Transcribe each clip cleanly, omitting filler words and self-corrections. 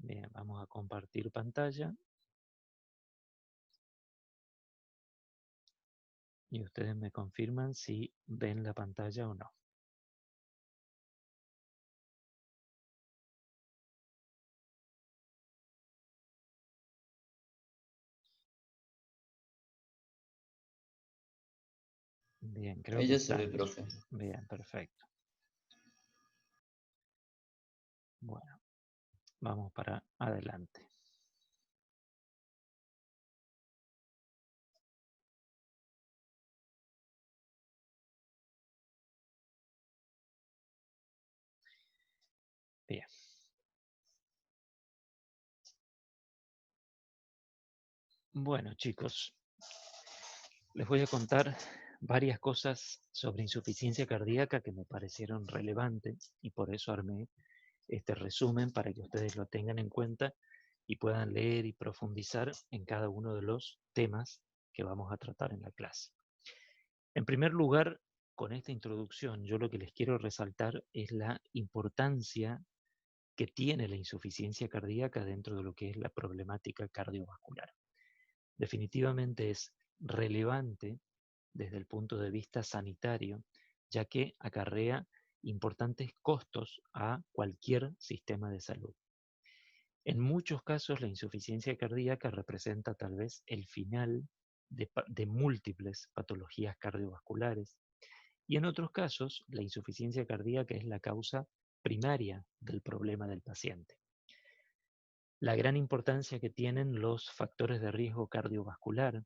Bien, vamos a compartir pantalla. Y ustedes me confirman si ven la pantalla o no. Bien, creo Ahí que ya se ve, estamos. profe. Bien, perfecto. Bueno, vamos para adelante. Bien. Bueno, chicos, les voy a contar varias cosas sobre insuficiencia cardíaca que me parecieron relevantes y por eso armé este resumen para que ustedes lo tengan en cuenta y puedan leer y profundizar en cada uno de los temas que vamos a tratar en la clase. En primer lugar, con esta introducción, yo lo que les quiero resaltar es la importancia que tiene la insuficiencia cardíaca dentro de lo que es la problemática cardiovascular. Definitivamente es relevante desde el punto de vista sanitario, ya que acarrea importantes costos a cualquier sistema de salud. En muchos casos, la insuficiencia cardíaca representa tal vez el final de múltiples patologías cardiovasculares y en otros casos, la insuficiencia cardíaca es la causa primaria del problema del paciente. La gran importancia que tienen los factores de riesgo cardiovascular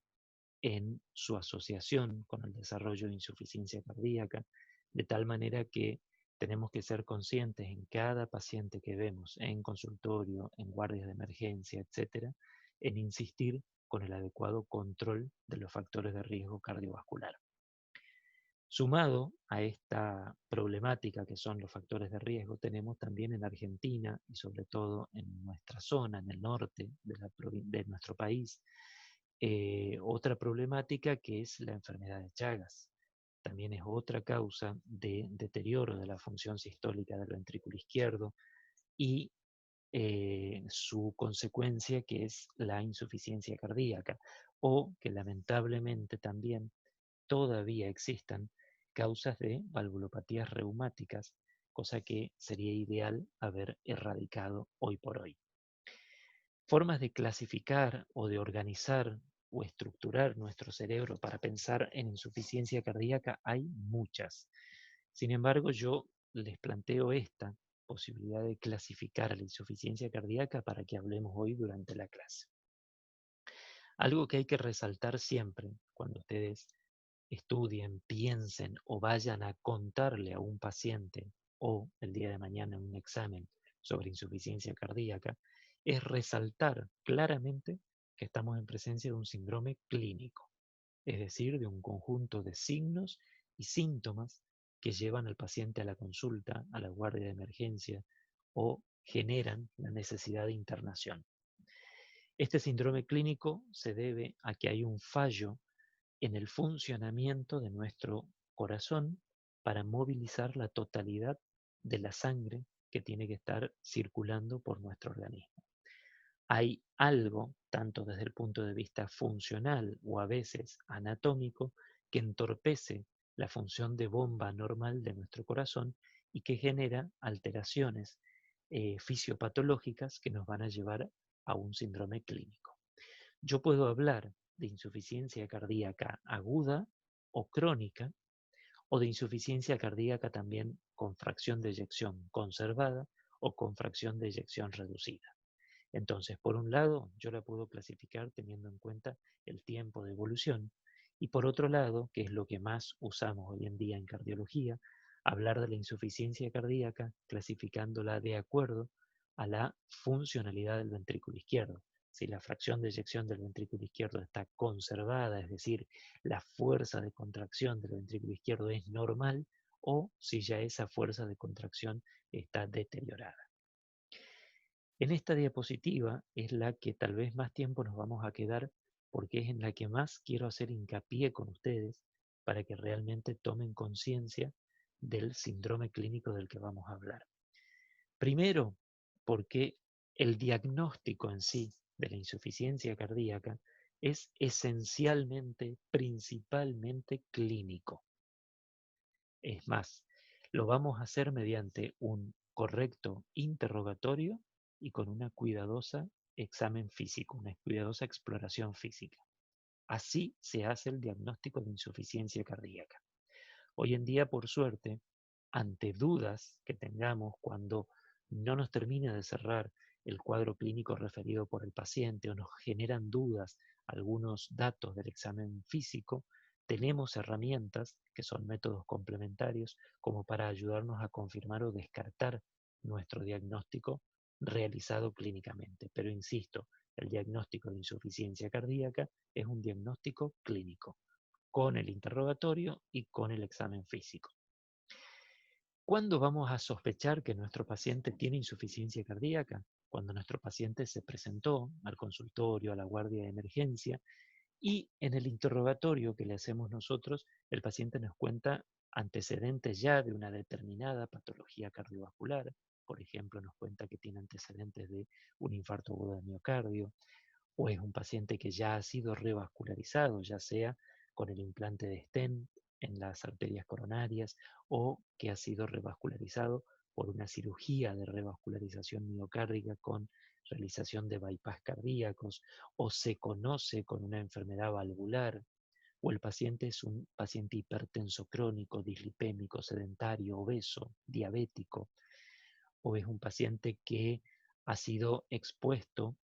en su asociación con el desarrollo de insuficiencia cardíaca, de tal manera que tenemos que ser conscientes en cada paciente que vemos en consultorio, en guardias de emergencia, etcétera, en insistir con el adecuado control de los factores de riesgo cardiovascular. Sumado a esta problemática que son los factores de riesgo, tenemos también en Argentina y sobre todo en nuestra zona, en el norte de nuestro país, otra problemática que es la enfermedad de Chagas. También es otra causa de deterioro de la función sistólica del ventrículo izquierdo y su consecuencia que es la insuficiencia cardíaca o que lamentablemente también todavía existan causas de valvulopatías reumáticas, cosa que sería ideal haber erradicado hoy por hoy. Formas de clasificar o de organizar o estructurar nuestro cerebro para pensar en insuficiencia cardíaca hay muchas. Sin embargo, yo les planteo esta posibilidad de clasificar la insuficiencia cardíaca para que hablemos hoy durante la clase. Algo que hay que resaltar siempre cuando ustedes estudien, piensen o vayan a contarle a un paciente o el día de mañana en un examen sobre insuficiencia cardíaca, es resaltar claramente que estamos en presencia de un síndrome clínico, es decir, de un conjunto de signos y síntomas que llevan al paciente a la consulta, a la guardia de emergencia o generan la necesidad de internación. Este síndrome clínico se debe a que hay un fallo en el funcionamiento de nuestro corazón para movilizar la totalidad de la sangre que tiene que estar circulando por nuestro organismo. Hay algo, tanto desde el punto de vista funcional o a veces anatómico, que entorpece la función de bomba normal de nuestro corazón y que genera alteraciones fisiopatológicas que nos van a llevar a un síndrome clínico. Yo puedo hablar de insuficiencia cardíaca aguda o crónica, o de insuficiencia cardíaca también con fracción de eyección conservada o con fracción de eyección reducida. Entonces, por un lado, yo la puedo clasificar teniendo en cuenta el tiempo de evolución y por otro lado, que es lo que más usamos hoy en día en cardiología, hablar de la insuficiencia cardíaca clasificándola de acuerdo a la funcionalidad del ventrículo izquierdo. Si la fracción de eyección del ventrículo izquierdo está conservada, es decir, la fuerza de contracción del ventrículo izquierdo es normal, o si ya esa fuerza de contracción está deteriorada. En esta diapositiva es la que tal vez más tiempo nos vamos a quedar porque es en la que más quiero hacer hincapié con ustedes para que realmente tomen conciencia del síndrome clínico del que vamos a hablar. Primero, porque El diagnóstico en sí de la insuficiencia cardíaca es esencialmente, principalmente clínico. Es más, lo vamos a hacer mediante un correcto interrogatorio y con una cuidadosa examen físico, una cuidadosa exploración física. Así se hace el diagnóstico de insuficiencia cardíaca. Hoy en día, por suerte, ante dudas que tengamos cuando no nos termina de cerrar el cuadro clínico referido por el paciente o nos generan dudas algunos datos del examen físico, tenemos herramientas que son métodos complementarios como para ayudarnos a confirmar o descartar nuestro diagnóstico realizado clínicamente. Pero insisto, el diagnóstico de insuficiencia cardíaca es un diagnóstico clínico, con el interrogatorio y con el examen físico. ¿Cuándo vamos a sospechar que nuestro paciente tiene insuficiencia cardíaca? Cuando nuestro paciente se presentó al consultorio, a la guardia de emergencia, y en el interrogatorio que le hacemos nosotros, el paciente nos cuenta antecedentes ya de una determinada patología cardiovascular. Por ejemplo, nos cuenta que tiene antecedentes de un infarto agudo de miocardio, o es un paciente que ya ha sido revascularizado, ya sea con el implante de stent en las arterias coronarias o que ha sido revascularizado por una cirugía de revascularización miocárdica con realización de bypass cardíacos, o se conoce con una enfermedad valvular, o el paciente es un paciente hipertenso crónico, dislipémico, sedentario, obeso, diabético, o es un paciente que ha sido expuesto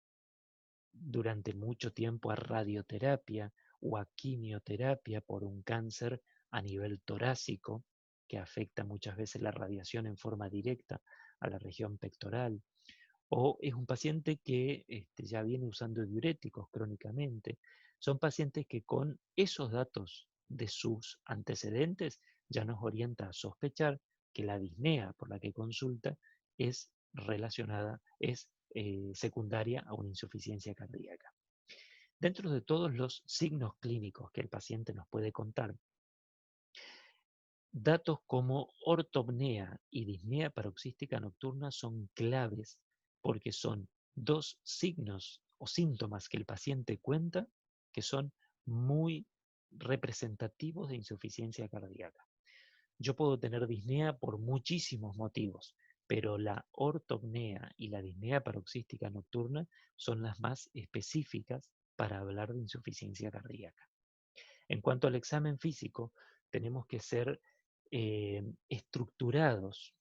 durante mucho tiempo a radioterapia o a quimioterapia por un cáncer a nivel torácico, que afecta muchas veces la radiación en forma directa a la región pectoral, o es un paciente que ya viene usando diuréticos crónicamente. Son pacientes que con esos datos de sus antecedentes ya nos orienta a sospechar que la disnea por la que consulta es relacionada, es secundaria a una insuficiencia cardíaca. Dentro de todos los signos clínicos que el paciente nos puede contar, datos como ortopnea y disnea paroxística nocturna son claves porque son dos signos o síntomas que el paciente cuenta que son muy representativos de insuficiencia cardíaca. Yo puedo tener disnea por muchísimos motivos, pero la ortopnea y la disnea paroxística nocturna son las más específicas para hablar de insuficiencia cardíaca. En cuanto al examen físico, tenemos que ser estructurados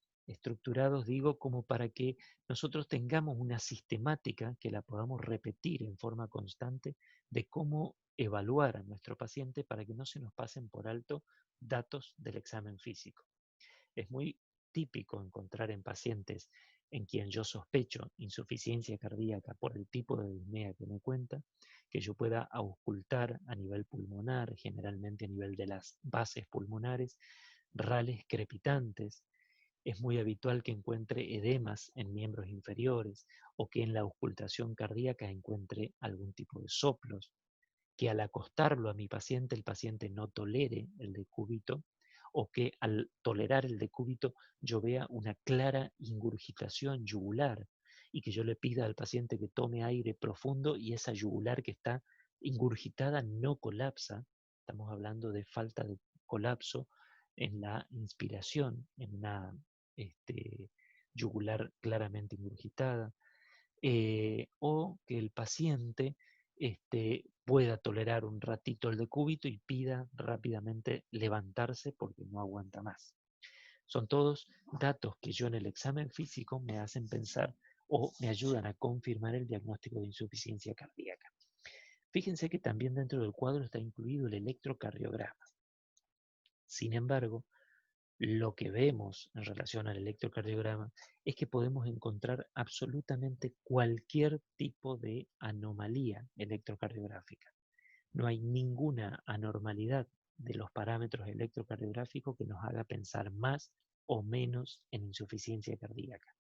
digo, como para que nosotros tengamos una sistemática que la podamos repetir en forma constante de cómo evaluar a nuestro paciente para que no se nos pasen por alto datos del examen físico. Es muy típico encontrar en pacientes en quien yo sospecho insuficiencia cardíaca por el tipo de disnea que me cuenta, que yo pueda auscultar a nivel pulmonar, generalmente a nivel de las bases pulmonares, rales crepitantes. Es muy habitual que encuentre edemas en miembros inferiores o que en la auscultación cardíaca encuentre algún tipo de soplos, que al acostarlo a mi paciente, el paciente no tolere el decúbito, o que al tolerar el decúbito yo vea una clara ingurgitación yugular y que yo le pida al paciente que tome aire profundo y esa yugular que está ingurgitada no colapsa. Estamos hablando de falta de colapso en la inspiración, en una yugular claramente ingurgitada, o que el paciente pueda tolerar un ratito el decúbito y pida rápidamente levantarse porque no aguanta más. Son todos datos que yo en el examen físico me hacen pensar o me ayudan a confirmar el diagnóstico de insuficiencia cardíaca. Fíjense que también dentro del cuadro está incluido el electrocardiograma. Sin embargo, lo que vemos en relación al electrocardiograma es que podemos encontrar absolutamente cualquier tipo de anomalía electrocardiográfica. No hay ninguna anormalidad de los parámetros electrocardiográficos que nos haga pensar más o menos en insuficiencia cardíaca.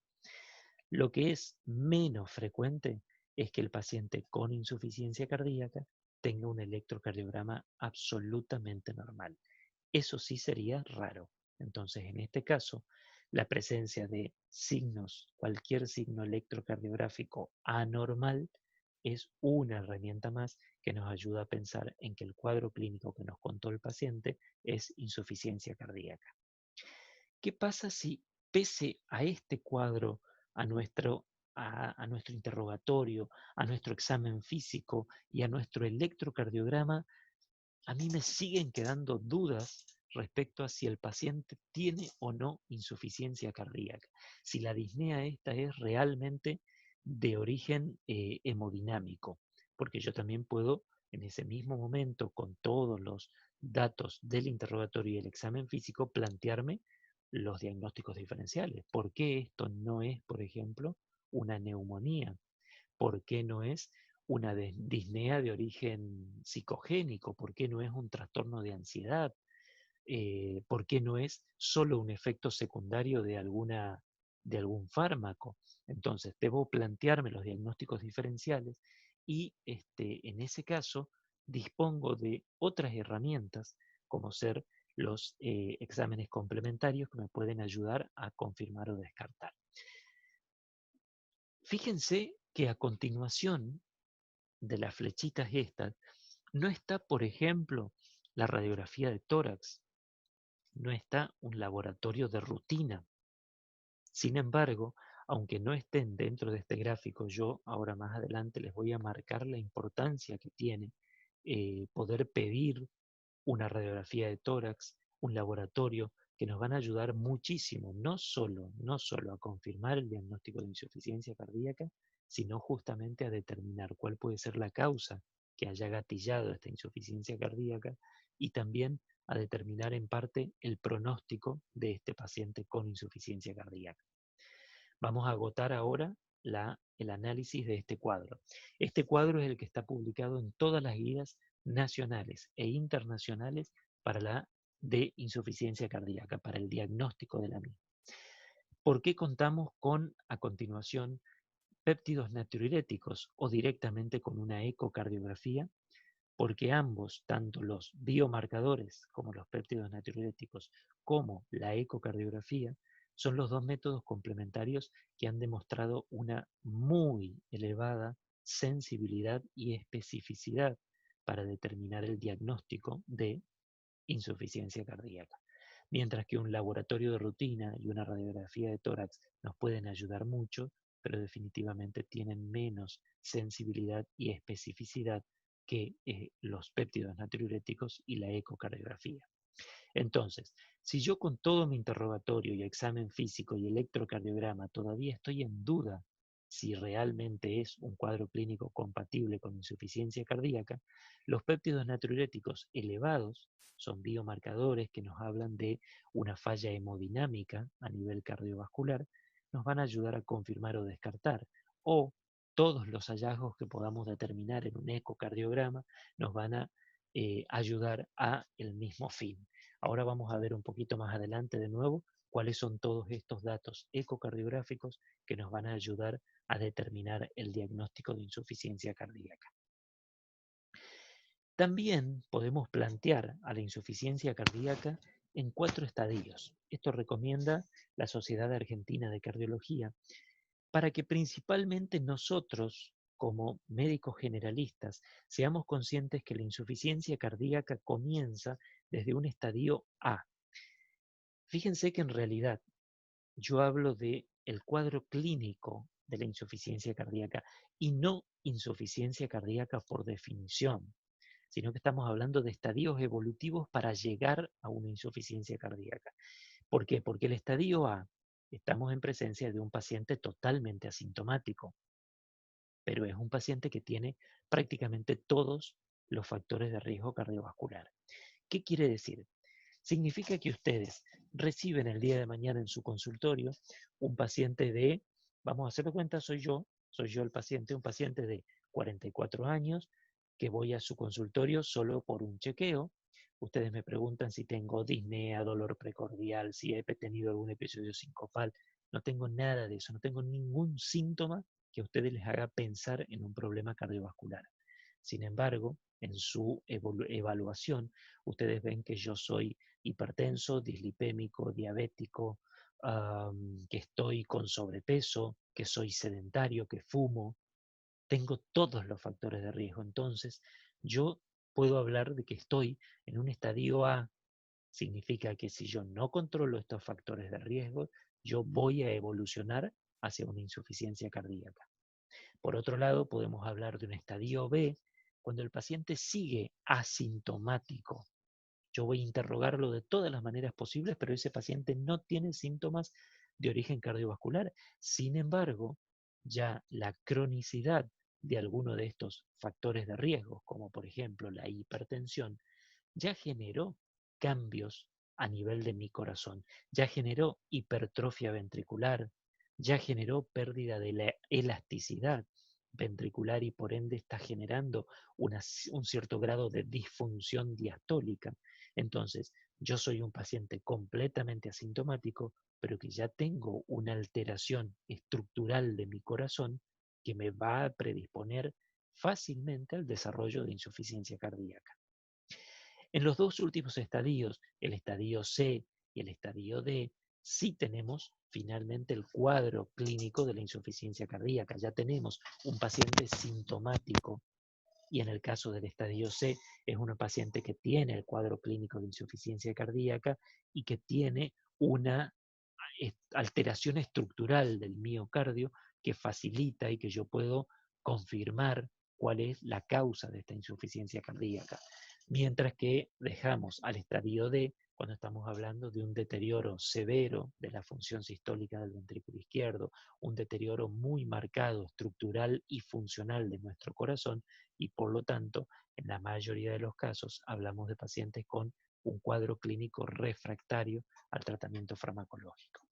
Lo que es menos frecuente es que el paciente con insuficiencia cardíaca tenga un electrocardiograma absolutamente normal. Eso sí sería raro. Entonces, en este caso, la presencia de signos, cualquier signo electrocardiográfico anormal, es una herramienta más que nos ayuda a pensar en que el cuadro clínico que nos contó el paciente es insuficiencia cardíaca. ¿Qué pasa si pese a este cuadro, a nuestro interrogatorio, a nuestro examen físico y a nuestro electrocardiograma, a mí me siguen quedando dudas respecto a si el paciente tiene o no insuficiencia cardíaca, si la disnea esta es realmente de origen hemodinámico, porque yo también puedo en ese mismo momento, con todos los datos del interrogatorio y el examen físico, plantearme los diagnósticos diferenciales. ¿Por qué esto no es, por ejemplo, una neumonía? ¿Por qué no es una disnea de origen psicogénico? ¿Por qué no es un trastorno de ansiedad? ¿Por qué no es solo un efecto secundario de algún fármaco? Entonces, debo plantearme los diagnósticos diferenciales y en ese caso dispongo de otras herramientas como ser los exámenes complementarios que me pueden ayudar a confirmar o descartar. Fíjense que a continuación de las flechitas estas, no está, por ejemplo, la radiografía de tórax, no está un laboratorio de rutina. Sin embargo, aunque no estén dentro de este gráfico, yo ahora más adelante les voy a marcar la importancia que tiene poder pedir una radiografía de tórax, un laboratorio que nos van a ayudar muchísimo, no solo a confirmar el diagnóstico de insuficiencia cardíaca, sino justamente a determinar cuál puede ser la causa que haya gatillado esta insuficiencia cardíaca y también a determinar en parte el pronóstico de este paciente con insuficiencia cardíaca. Vamos a agotar ahora el análisis de este cuadro. Este cuadro es el que está publicado en todas las guías nacionales e internacionales para la de insuficiencia cardíaca, para el diagnóstico de la misma. ¿Por qué contamos con, a continuación, péptidos natriuréticos o directamente con una ecocardiografía? Porque ambos, tanto los biomarcadores como los péptidos natriuréticos, como la ecocardiografía, son los dos métodos complementarios que han demostrado una muy elevada sensibilidad y especificidad para determinar el diagnóstico de insuficiencia cardíaca. Mientras que un laboratorio de rutina y una radiografía de tórax nos pueden ayudar mucho, pero definitivamente tienen menos sensibilidad y especificidad que los péptidos natriuréticos y la ecocardiografía. Entonces, si yo con todo mi interrogatorio y examen físico y electrocardiograma todavía estoy en duda si realmente es un cuadro clínico compatible con insuficiencia cardíaca, los péptidos natriuréticos elevados son biomarcadores que nos hablan de una falla hemodinámica a nivel cardiovascular, nos van a ayudar a confirmar o descartar, o todos los hallazgos que podamos determinar en un ecocardiograma nos van a ayudar a el mismo fin. Ahora vamos a ver un poquito más adelante de nuevo cuáles son todos estos datos ecocardiográficos que nos van a ayudar a determinar el diagnóstico de insuficiencia cardíaca. También podemos plantear a la insuficiencia cardíaca en 4 estadios. Esto recomienda la Sociedad Argentina de Cardiología para que principalmente nosotros, como médicos generalistas, seamos conscientes que la insuficiencia cardíaca comienza desde un estadio A. Fíjense que en realidad yo hablo de el cuadro clínico de la insuficiencia cardíaca y no insuficiencia cardíaca por definición, sino que estamos hablando de estadios evolutivos para llegar a una insuficiencia cardíaca. ¿Por qué? Porque el estadio A, estamos en presencia de un paciente totalmente asintomático, pero es un paciente que tiene prácticamente todos los factores de riesgo cardiovascular. ¿Qué quiere decir? Significa que ustedes reciben el día de mañana en su consultorio un paciente de, vamos a hacer de cuenta, soy yo el paciente, un paciente de 44 años, que voy a su consultorio solo por un chequeo. Ustedes me preguntan si tengo disnea, dolor precordial, si he tenido algún episodio sincopal. No tengo nada de eso, no tengo ningún síntoma que a ustedes les haga pensar en un problema cardiovascular. Sin embargo, en su evaluación, ustedes ven que yo soy hipertenso, dislipémico, diabético, que estoy con sobrepeso, que soy sedentario, que fumo, tengo todos los factores de riesgo. Entonces, yo puedo hablar de que estoy en un estadio A. Significa que si yo no controlo estos factores de riesgo, yo voy a evolucionar hacia una insuficiencia cardíaca. Por otro lado, podemos hablar de un estadio B cuando el paciente sigue asintomático. Yo voy a interrogarlo de todas las maneras posibles, pero ese paciente no tiene síntomas de origen cardiovascular. Sin embargo, ya la cronicidad de alguno de estos factores de riesgo, como por ejemplo la hipertensión, ya generó cambios a nivel de mi corazón, ya generó hipertrofia ventricular, ya generó pérdida de la elasticidad ventricular y por ende está generando un cierto grado de disfunción diastólica. Entonces, yo soy un paciente completamente asintomático, pero que ya tengo una alteración estructural de mi corazón que me va a predisponer fácilmente al desarrollo de insuficiencia cardíaca. En los dos últimos estadios, el estadio C y el estadio D, sí tenemos finalmente el cuadro clínico de la insuficiencia cardíaca. Ya tenemos un paciente sintomático y en el caso del estadio C es una paciente que tiene el cuadro clínico de insuficiencia cardíaca y que tiene una alteración estructural del miocardio que facilita y que yo puedo confirmar cuál es la causa de esta insuficiencia cardíaca. Mientras que dejamos al estadio D cuando estamos hablando de un deterioro severo de la función sistólica del ventrículo izquierdo, un deterioro muy marcado estructural y funcional de nuestro corazón y por lo tanto, en la mayoría de los casos hablamos de pacientes con un cuadro clínico refractario al tratamiento farmacológico.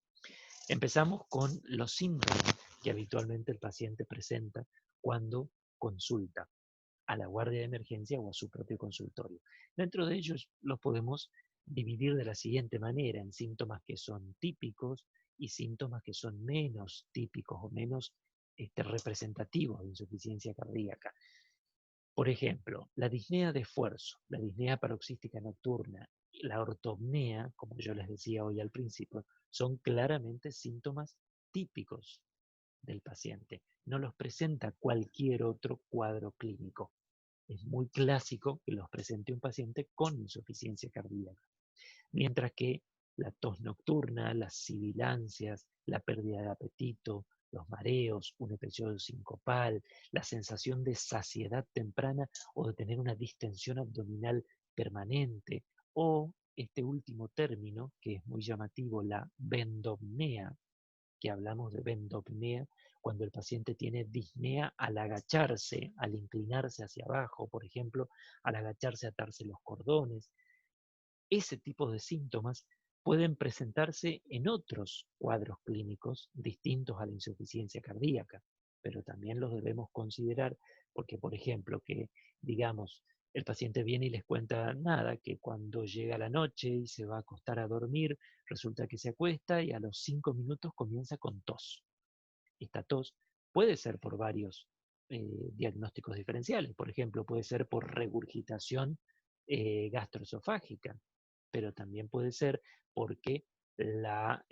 Empezamos con los síntomas que habitualmente el paciente presenta cuando consulta a la guardia de emergencia o a su propio consultorio. Dentro de ellos los podemos dividir de la siguiente manera, en síntomas que son típicos y síntomas que son menos típicos o menos representativos de insuficiencia cardíaca. Por ejemplo, la disnea de esfuerzo, la disnea paroxística nocturna, la ortopnea, como yo les decía hoy al principio, son claramente síntomas típicos del paciente. No los presenta cualquier otro cuadro clínico. Es muy clásico que los presente un paciente con insuficiencia cardíaca. Mientras que la tos nocturna, las sibilancias, la pérdida de apetito, los mareos, un episodio sincopal, la sensación de saciedad temprana o de tener una distensión abdominal permanente, o este último término, que es muy llamativo, la bendopnea, que hablamos de bendopnea cuando el paciente tiene disnea al agacharse, al inclinarse hacia abajo, por ejemplo, al agacharse a atarse los cordones. Ese tipo de síntomas pueden presentarse en otros cuadros clínicos distintos a la insuficiencia cardíaca, pero también los debemos considerar porque, por ejemplo, que digamos, el paciente viene y les cuenta nada, que cuando llega la noche y se va a acostar a dormir, resulta que se acuesta y a los 5 minutos comienza con tos. Esta tos puede ser por varios diagnósticos diferenciales, por ejemplo, puede ser por regurgitación gastroesofágica, pero también puede ser porque la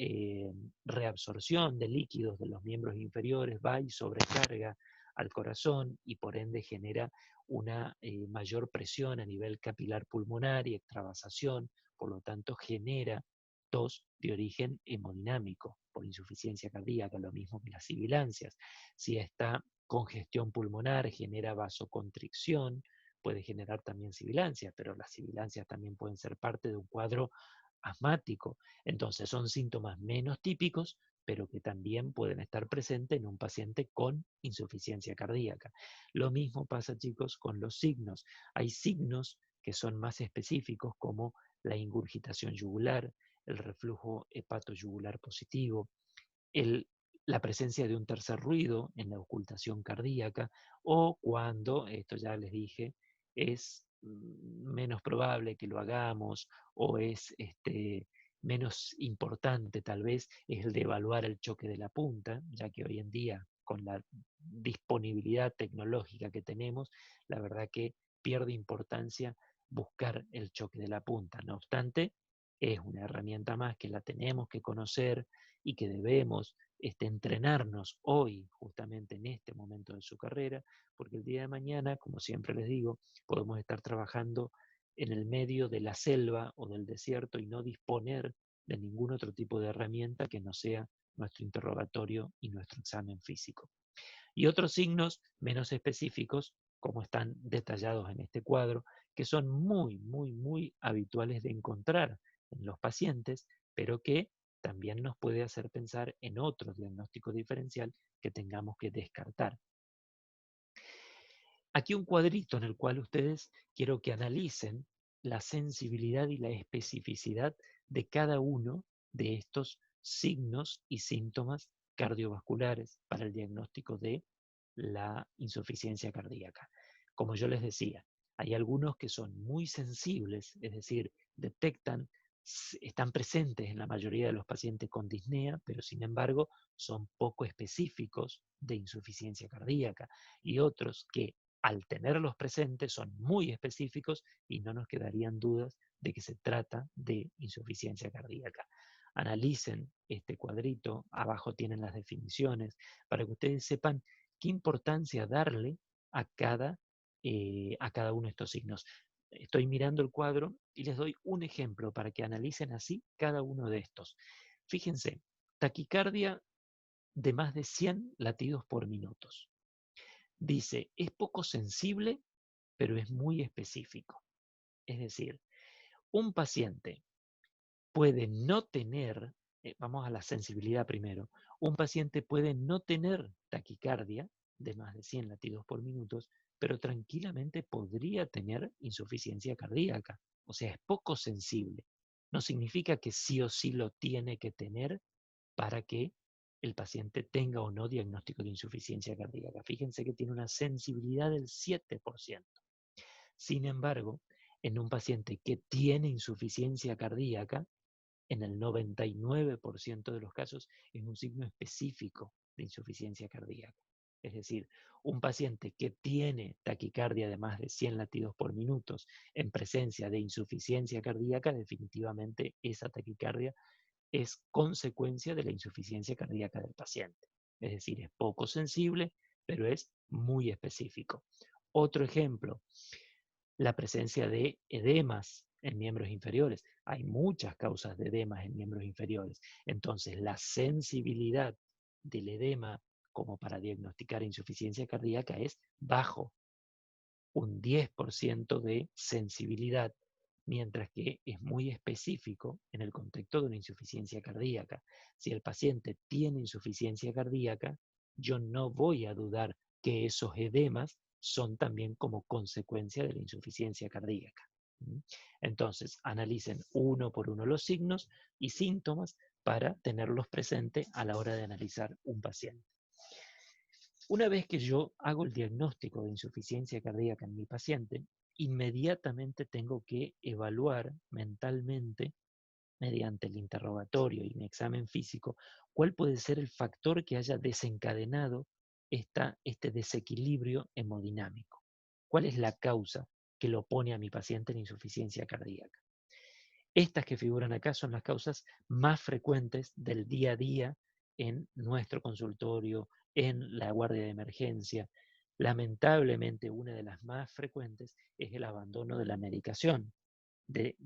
reabsorción de líquidos de los miembros inferiores va y sobrecarga al corazón y por ende genera una mayor presión a nivel capilar pulmonar y extravasación, por lo tanto genera tos de origen hemodinámico por insuficiencia cardíaca, lo mismo que las sibilancias. Si esta congestión pulmonar genera vasoconstricción, puede generar también sibilancias, pero las sibilancias también pueden ser parte de un cuadro asmático. Entonces son síntomas menos típicos, pero que también pueden estar presentes en un paciente con insuficiencia cardíaca. Lo mismo pasa, chicos, con los signos. Hay signos que son más específicos como la ingurgitación yugular, el reflujo hepatoyugular positivo, el, la presencia de un tercer ruido en la ocultación cardíaca o cuando, esto ya les dije, es menos probable que lo hagamos o es menos importante tal vez, es el de evaluar el choque de la punta, ya que hoy en día con la disponibilidad tecnológica que tenemos, la verdad que pierde importancia buscar el choque de la punta. No obstante, es una herramienta más que la tenemos que conocer y que debemos entrenarnos hoy, justamente en este momento de su carrera, porque el día de mañana, como siempre les digo, podemos estar trabajando en el medio de la selva o del desierto y no disponer de ningún otro tipo de herramienta que no sea nuestro interrogatorio y nuestro examen físico. Y otros signos menos específicos, como están detallados en este cuadro, que son muy habituales de encontrar en los pacientes, pero que también nos puede hacer pensar en otro diagnóstico diferencial que tengamos que descartar. Aquí un cuadrito en el cual ustedes quiero que analicen la sensibilidad y la especificidad de cada uno de estos signos y síntomas cardiovasculares para el diagnóstico de la insuficiencia cardíaca. Como yo les decía, hay algunos que son muy sensibles, es decir, detectan, están presentes en la mayoría de los pacientes con disnea, pero sin embargo son poco específicos de insuficiencia cardíaca, y otros que al tenerlos presentes son muy específicos y no nos quedarían dudas de que se trata de insuficiencia cardíaca. Analicen este cuadrito, abajo tienen las definiciones, para que ustedes sepan qué importancia darle a cada uno de estos signos. Estoy mirando el cuadro y les doy un ejemplo para que analicen así cada uno de estos. Fíjense, taquicardia de más de 100 latidos por minuto. Dice, es poco sensible, pero es muy específico. Es decir, un paciente puede no tener, vamos a la sensibilidad primero, un paciente puede no tener taquicardia de más de 100 latidos por minuto, pero tranquilamente podría tener insuficiencia cardíaca. O sea, es poco sensible. No significa que sí o sí lo tiene que tener para que el paciente tenga o no diagnóstico de insuficiencia cardíaca. Fíjense que tiene una sensibilidad del 7%. Sin embargo, en un paciente que tiene insuficiencia cardíaca, en el 99% de los casos es un signo específico de insuficiencia cardíaca. Es decir, un paciente que tiene taquicardia de más de 100 latidos por minuto en presencia de insuficiencia cardíaca, definitivamente esa taquicardia es consecuencia de la insuficiencia cardíaca del paciente. Es decir, es poco sensible, pero es muy específico. Otro ejemplo, la presencia de edemas en miembros inferiores. Hay muchas causas de edemas en miembros inferiores. Entonces, la sensibilidad del edema como para diagnosticar insuficiencia cardíaca es bajo, un 10% de sensibilidad, mientras que es muy específico en el contexto de una insuficiencia cardíaca. Si el paciente tiene insuficiencia cardíaca, yo no voy a dudar que esos edemas son también como consecuencia de la insuficiencia cardíaca. Entonces, analicen uno por uno los signos y síntomas para tenerlos presentes a la hora de analizar un paciente. Una vez que yo hago el diagnóstico de insuficiencia cardíaca en mi paciente, inmediatamente tengo que evaluar mentalmente, mediante el interrogatorio y mi examen físico, cuál puede ser el factor que haya desencadenado este desequilibrio hemodinámico. ¿Cuál es la causa que lo pone a mi paciente en insuficiencia cardíaca? Estas que figuran acá son las causas más frecuentes del día a día en nuestro consultorio, en la guardia de emergencia. Lamentablemente, una de las más frecuentes es el abandono de la medicación, el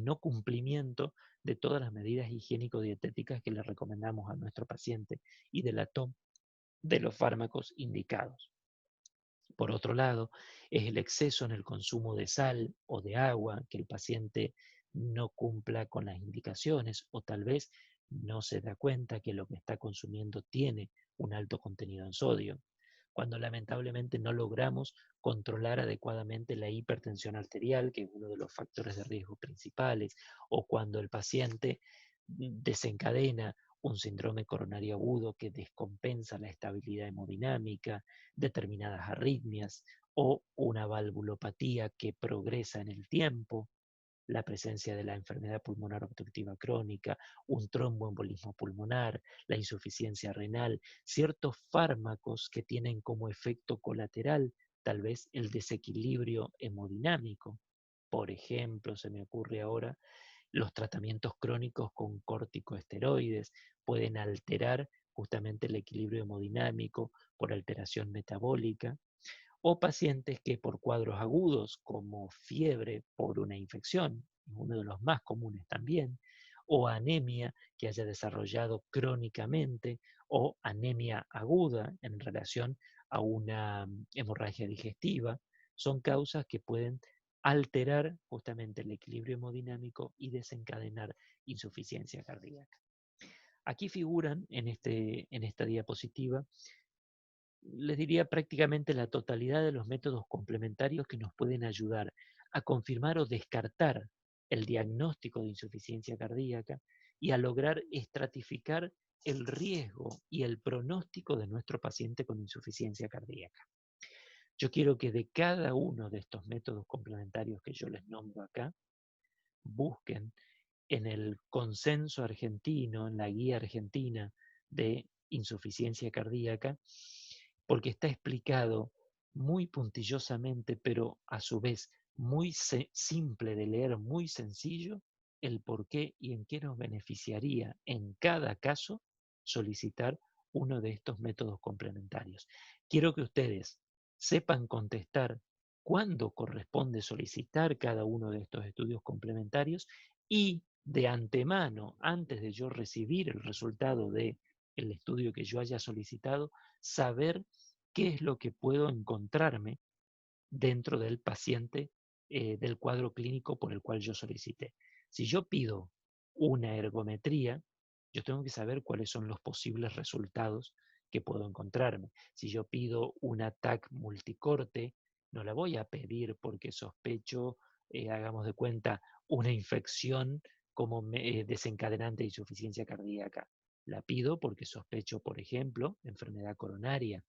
no cumplimiento de todas las medidas higiénico-dietéticas que le recomendamos a nuestro paciente y de la toma de los fármacos indicados. Por otro lado, es el exceso en el consumo de sal o de agua, que el paciente no cumpla con las indicaciones o tal vez no se da cuenta que lo que está consumiendo tiene un alto contenido en sodio. Cuando lamentablemente no logramos controlar adecuadamente la hipertensión arterial, que es uno de los factores de riesgo principales, o cuando el paciente desencadena un síndrome coronario agudo que descompensa la estabilidad hemodinámica, determinadas arritmias o una valvulopatía que progresa en el tiempo, la presencia de la enfermedad pulmonar obstructiva crónica, un tromboembolismo pulmonar, la insuficiencia renal, ciertos fármacos que tienen como efecto colateral tal vez el desequilibrio hemodinámico. Por ejemplo, se me ocurre ahora Los tratamientos crónicos con corticosteroides pueden alterar justamente el equilibrio hemodinámico por alteración metabólica, o pacientes que por cuadros agudos como fiebre por una infección, uno de los más comunes también, o anemia que haya desarrollado crónicamente, o anemia aguda en relación a una hemorragia digestiva, son causas que pueden alterar justamente el equilibrio hemodinámico y desencadenar insuficiencia cardíaca. Aquí figuran en esta diapositiva, les diría prácticamente la totalidad de los métodos complementarios que nos pueden ayudar a confirmar o descartar el diagnóstico de insuficiencia cardíaca y a lograr estratificar el riesgo y el pronóstico de nuestro paciente con insuficiencia cardíaca. Yo quiero que de cada uno de estos métodos complementarios que yo les nombro acá, busquen en el consenso argentino, en la guía argentina de insuficiencia cardíaca, porque está explicado muy puntillosamente, pero a su vez muy simple de leer, muy sencillo, el por qué y en qué nos beneficiaría en cada caso solicitar uno de estos métodos complementarios. Quiero que ustedes sepan contestar cuándo corresponde solicitar cada uno de estos estudios complementarios y de antemano, antes de yo recibir el resultado del estudio que yo haya solicitado, saber qué es lo que puedo encontrarme dentro del paciente, del cuadro clínico por el cual yo solicité. Si yo pido una ergometría, yo tengo que saber cuáles son los posibles resultados que puedo encontrarme. Si yo pido una TAC multicorte, no la voy a pedir porque sospecho, hagamos de cuenta, una infección como desencadenante de insuficiencia cardíaca. La pido porque sospecho, por ejemplo, enfermedad coronaria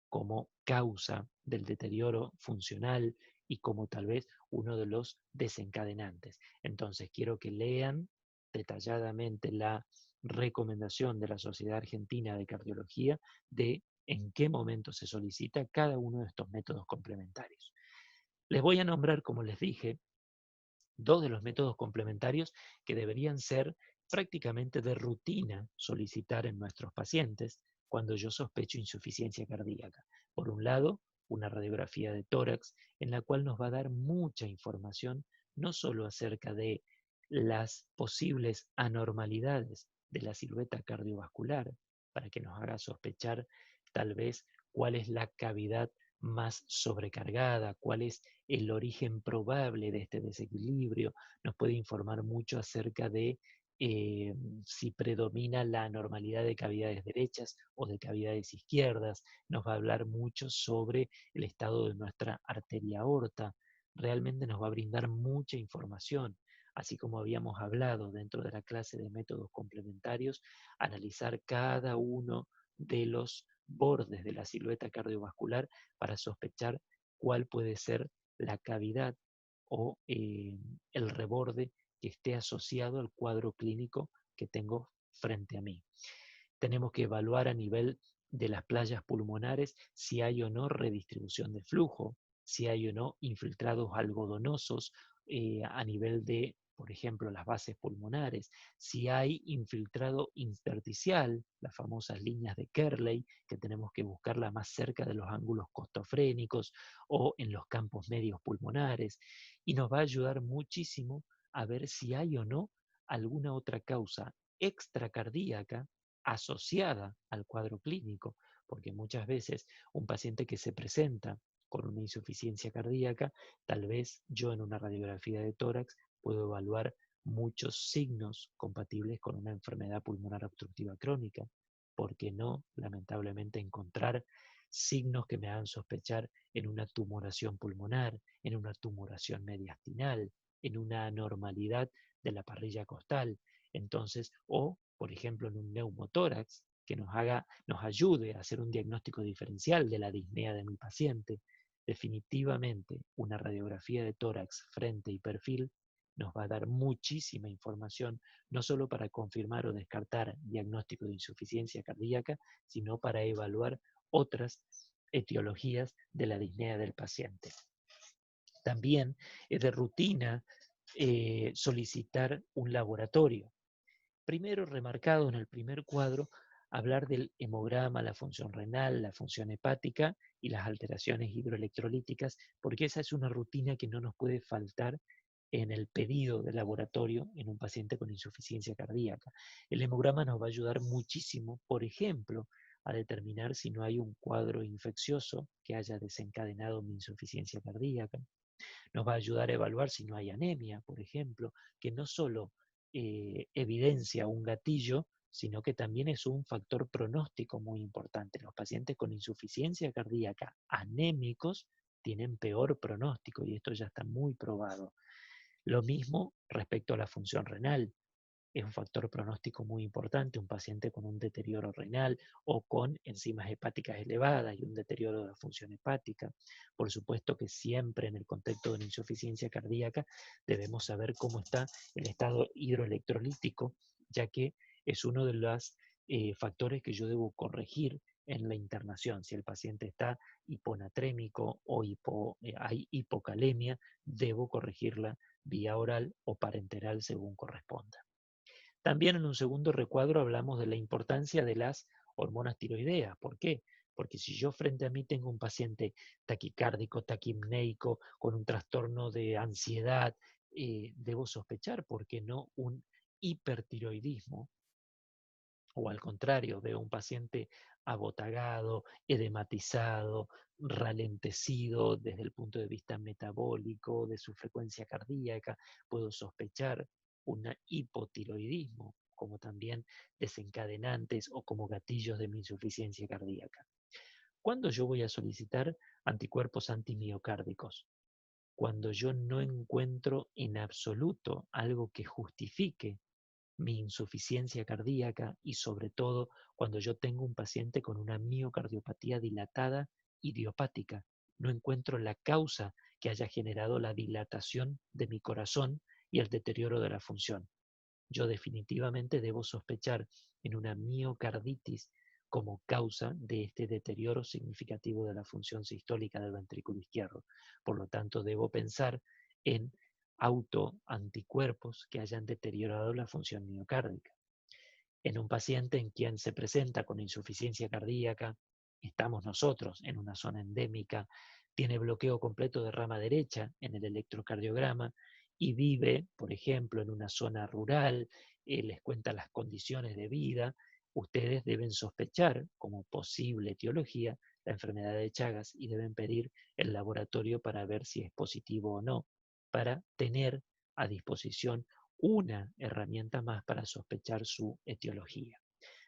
como causa del deterioro funcional y como tal vez uno de los desencadenantes. Entonces, quiero que lean detalladamente la recomendación de la Sociedad Argentina de Cardiología de en qué momento se solicita cada uno de estos métodos complementarios. Les voy a nombrar, como les dije, dos de los métodos complementarios que deberían ser prácticamente de rutina solicitar en nuestros pacientes cuando yo sospecho insuficiencia cardíaca. Por un lado, una radiografía de tórax en la cual nos va a dar mucha información, no solo acerca de las posibles anormalidades de la silueta cardiovascular, para que nos haga sospechar tal vez cuál es la cavidad más sobrecargada, cuál es el origen probable de este desequilibrio, nos puede informar mucho acerca de eh, si predomina la normalidad de cavidades derechas o de cavidades izquierdas, nos va a hablar mucho sobre el estado de nuestra arteria aorta, realmente nos va a brindar mucha información. Así como habíamos hablado dentro de la clase de métodos complementarios, analizar cada uno de los bordes de la silueta cardiovascular para sospechar cuál puede ser la cavidad o el reborde que esté asociado al cuadro clínico que tengo frente a mí. Tenemos que evaluar a nivel de las playas pulmonares si hay o no redistribución de flujo, si hay o no infiltrados algodonosos a nivel de, por ejemplo, las bases pulmonares, si hay infiltrado intersticial, las famosas líneas de Kerley, que tenemos que buscarla más cerca de los ángulos costofrénicos o en los campos medios pulmonares, y nos va a ayudar muchísimo a ver si hay o no alguna otra causa extracardíaca asociada al cuadro clínico, porque muchas veces un paciente que se presenta con una insuficiencia cardíaca, tal vez yo en una radiografía de tórax puedo evaluar muchos signos compatibles con una enfermedad pulmonar obstructiva crónica, porque no, lamentablemente, encontrar signos que me hagan sospechar en una tumoración pulmonar, en una tumoración mediastinal, en una anormalidad de la parrilla costal, entonces, o por ejemplo en un neumotórax que nos ayude a hacer un diagnóstico diferencial de la disnea de mi paciente. Definitivamente una radiografía de tórax, frente y perfil nos va a dar muchísima información, no solo para confirmar o descartar diagnóstico de insuficiencia cardíaca, sino para evaluar otras etiologías de la disnea del paciente. También es de rutina solicitar un laboratorio. Primero, remarcado en el primer cuadro, hablar del hemograma, la función renal, la función hepática y las alteraciones hidroelectrolíticas, porque esa es una rutina que no nos puede faltar en el pedido de laboratorio en un paciente con insuficiencia cardíaca. El hemograma nos va a ayudar muchísimo, por ejemplo, a determinar si no hay un cuadro infeccioso que haya desencadenado mi insuficiencia cardíaca. Nos va a ayudar a evaluar si no hay anemia, por ejemplo, que no solo evidencia un gatillo, sino que también es un factor pronóstico muy importante. Los pacientes con insuficiencia cardíaca anémicos tienen peor pronóstico y esto ya está muy probado. Lo mismo respecto a la función renal. Es un factor pronóstico muy importante, un paciente con un deterioro renal o con enzimas hepáticas elevadas y un deterioro de la función hepática. Por supuesto que siempre en el contexto de una insuficiencia cardíaca debemos saber cómo está el estado hidroelectrolítico, ya que es uno de los factores que yo debo corregir en la internación. Si el paciente está hiponatrémico o hay hipocalemia, debo corregirla vía oral o parenteral según corresponda. También en un segundo recuadro hablamos de la importancia de las hormonas tiroideas. ¿Por qué? Porque si yo frente a mí tengo un paciente taquicárdico, taquipneico, con un trastorno de ansiedad, debo sospechar, ¿por qué no un hipertiroidismo? O al contrario, veo un paciente abotagado, edematizado, ralentecido desde el punto de vista metabólico, de su frecuencia cardíaca, puedo sospechar un hipotiroidismo, como también desencadenantes o como gatillos de mi insuficiencia cardíaca. ¿Cuándo yo voy a solicitar anticuerpos antimiocárdicos? Cuando yo no encuentro en absoluto algo que justifique mi insuficiencia cardíaca y sobre todo cuando yo tengo un paciente con una miocardiopatía dilatada idiopática. No encuentro la causa que haya generado la dilatación de mi corazón y el deterioro de la función. Yo definitivamente debo sospechar en una miocarditis como causa de este deterioro significativo de la función sistólica del ventrículo izquierdo. Por lo tanto, debo pensar en autoanticuerpos que hayan deteriorado la función miocárdica. En un paciente en quien se presenta con insuficiencia cardíaca, estamos nosotros en una zona endémica, tiene bloqueo completo de rama derecha en el electrocardiograma y vive, por ejemplo, en una zona rural, les cuenta las condiciones de vida, ustedes deben sospechar como posible etiología la enfermedad de Chagas y deben pedir el laboratorio para ver si es positivo o no, para tener a disposición una herramienta más para sospechar su etiología.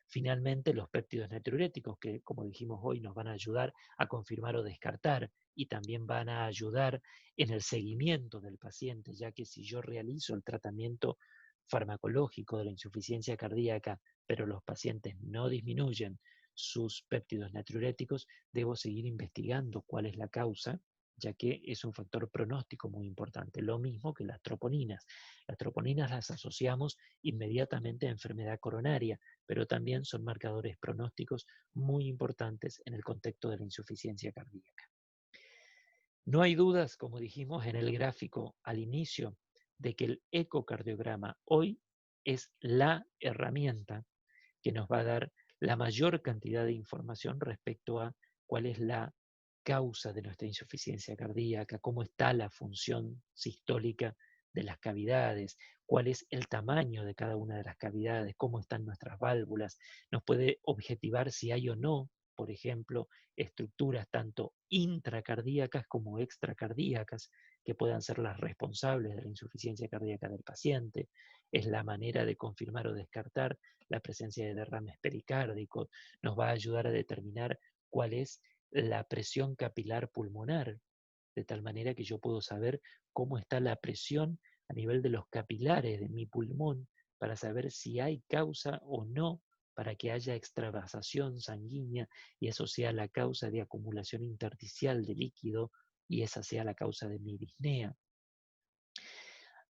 Finalmente, los péptidos natriuréticos, que como dijimos hoy, nos van a ayudar a confirmar o descartar y también van a ayudar en el seguimiento del paciente, ya que si yo realizo el tratamiento farmacológico de la insuficiencia cardíaca, pero los pacientes no disminuyen sus péptidos natriuréticos, debo seguir investigando cuál es la causa, ya que es un factor pronóstico muy importante. Lo mismo que las troponinas. Las troponinas las asociamos inmediatamente a enfermedad coronaria, pero también son marcadores pronósticos muy importantes en el contexto de la insuficiencia cardíaca. No hay dudas, como dijimos en el gráfico al inicio, de que el ecocardiograma hoy es la herramienta que nos va a dar la mayor cantidad de información respecto a cuál es la causa de nuestra insuficiencia cardíaca, cómo está la función sistólica de las cavidades, cuál es el tamaño de cada una de las cavidades, cómo están nuestras válvulas, nos puede objetivar si hay o no, por ejemplo, estructuras tanto intracardíacas como extracardíacas que puedan ser las responsables de la insuficiencia cardíaca del paciente. Es la manera de confirmar o descartar la presencia de derrames pericárdicos, nos va a ayudar a determinar cuál es la presión capilar pulmonar, de tal manera que yo puedo saber cómo está la presión a nivel de los capilares de mi pulmón para saber si hay causa o no para que haya extravasación sanguínea y eso sea la causa de acumulación intersticial de líquido y esa sea la causa de mi disnea.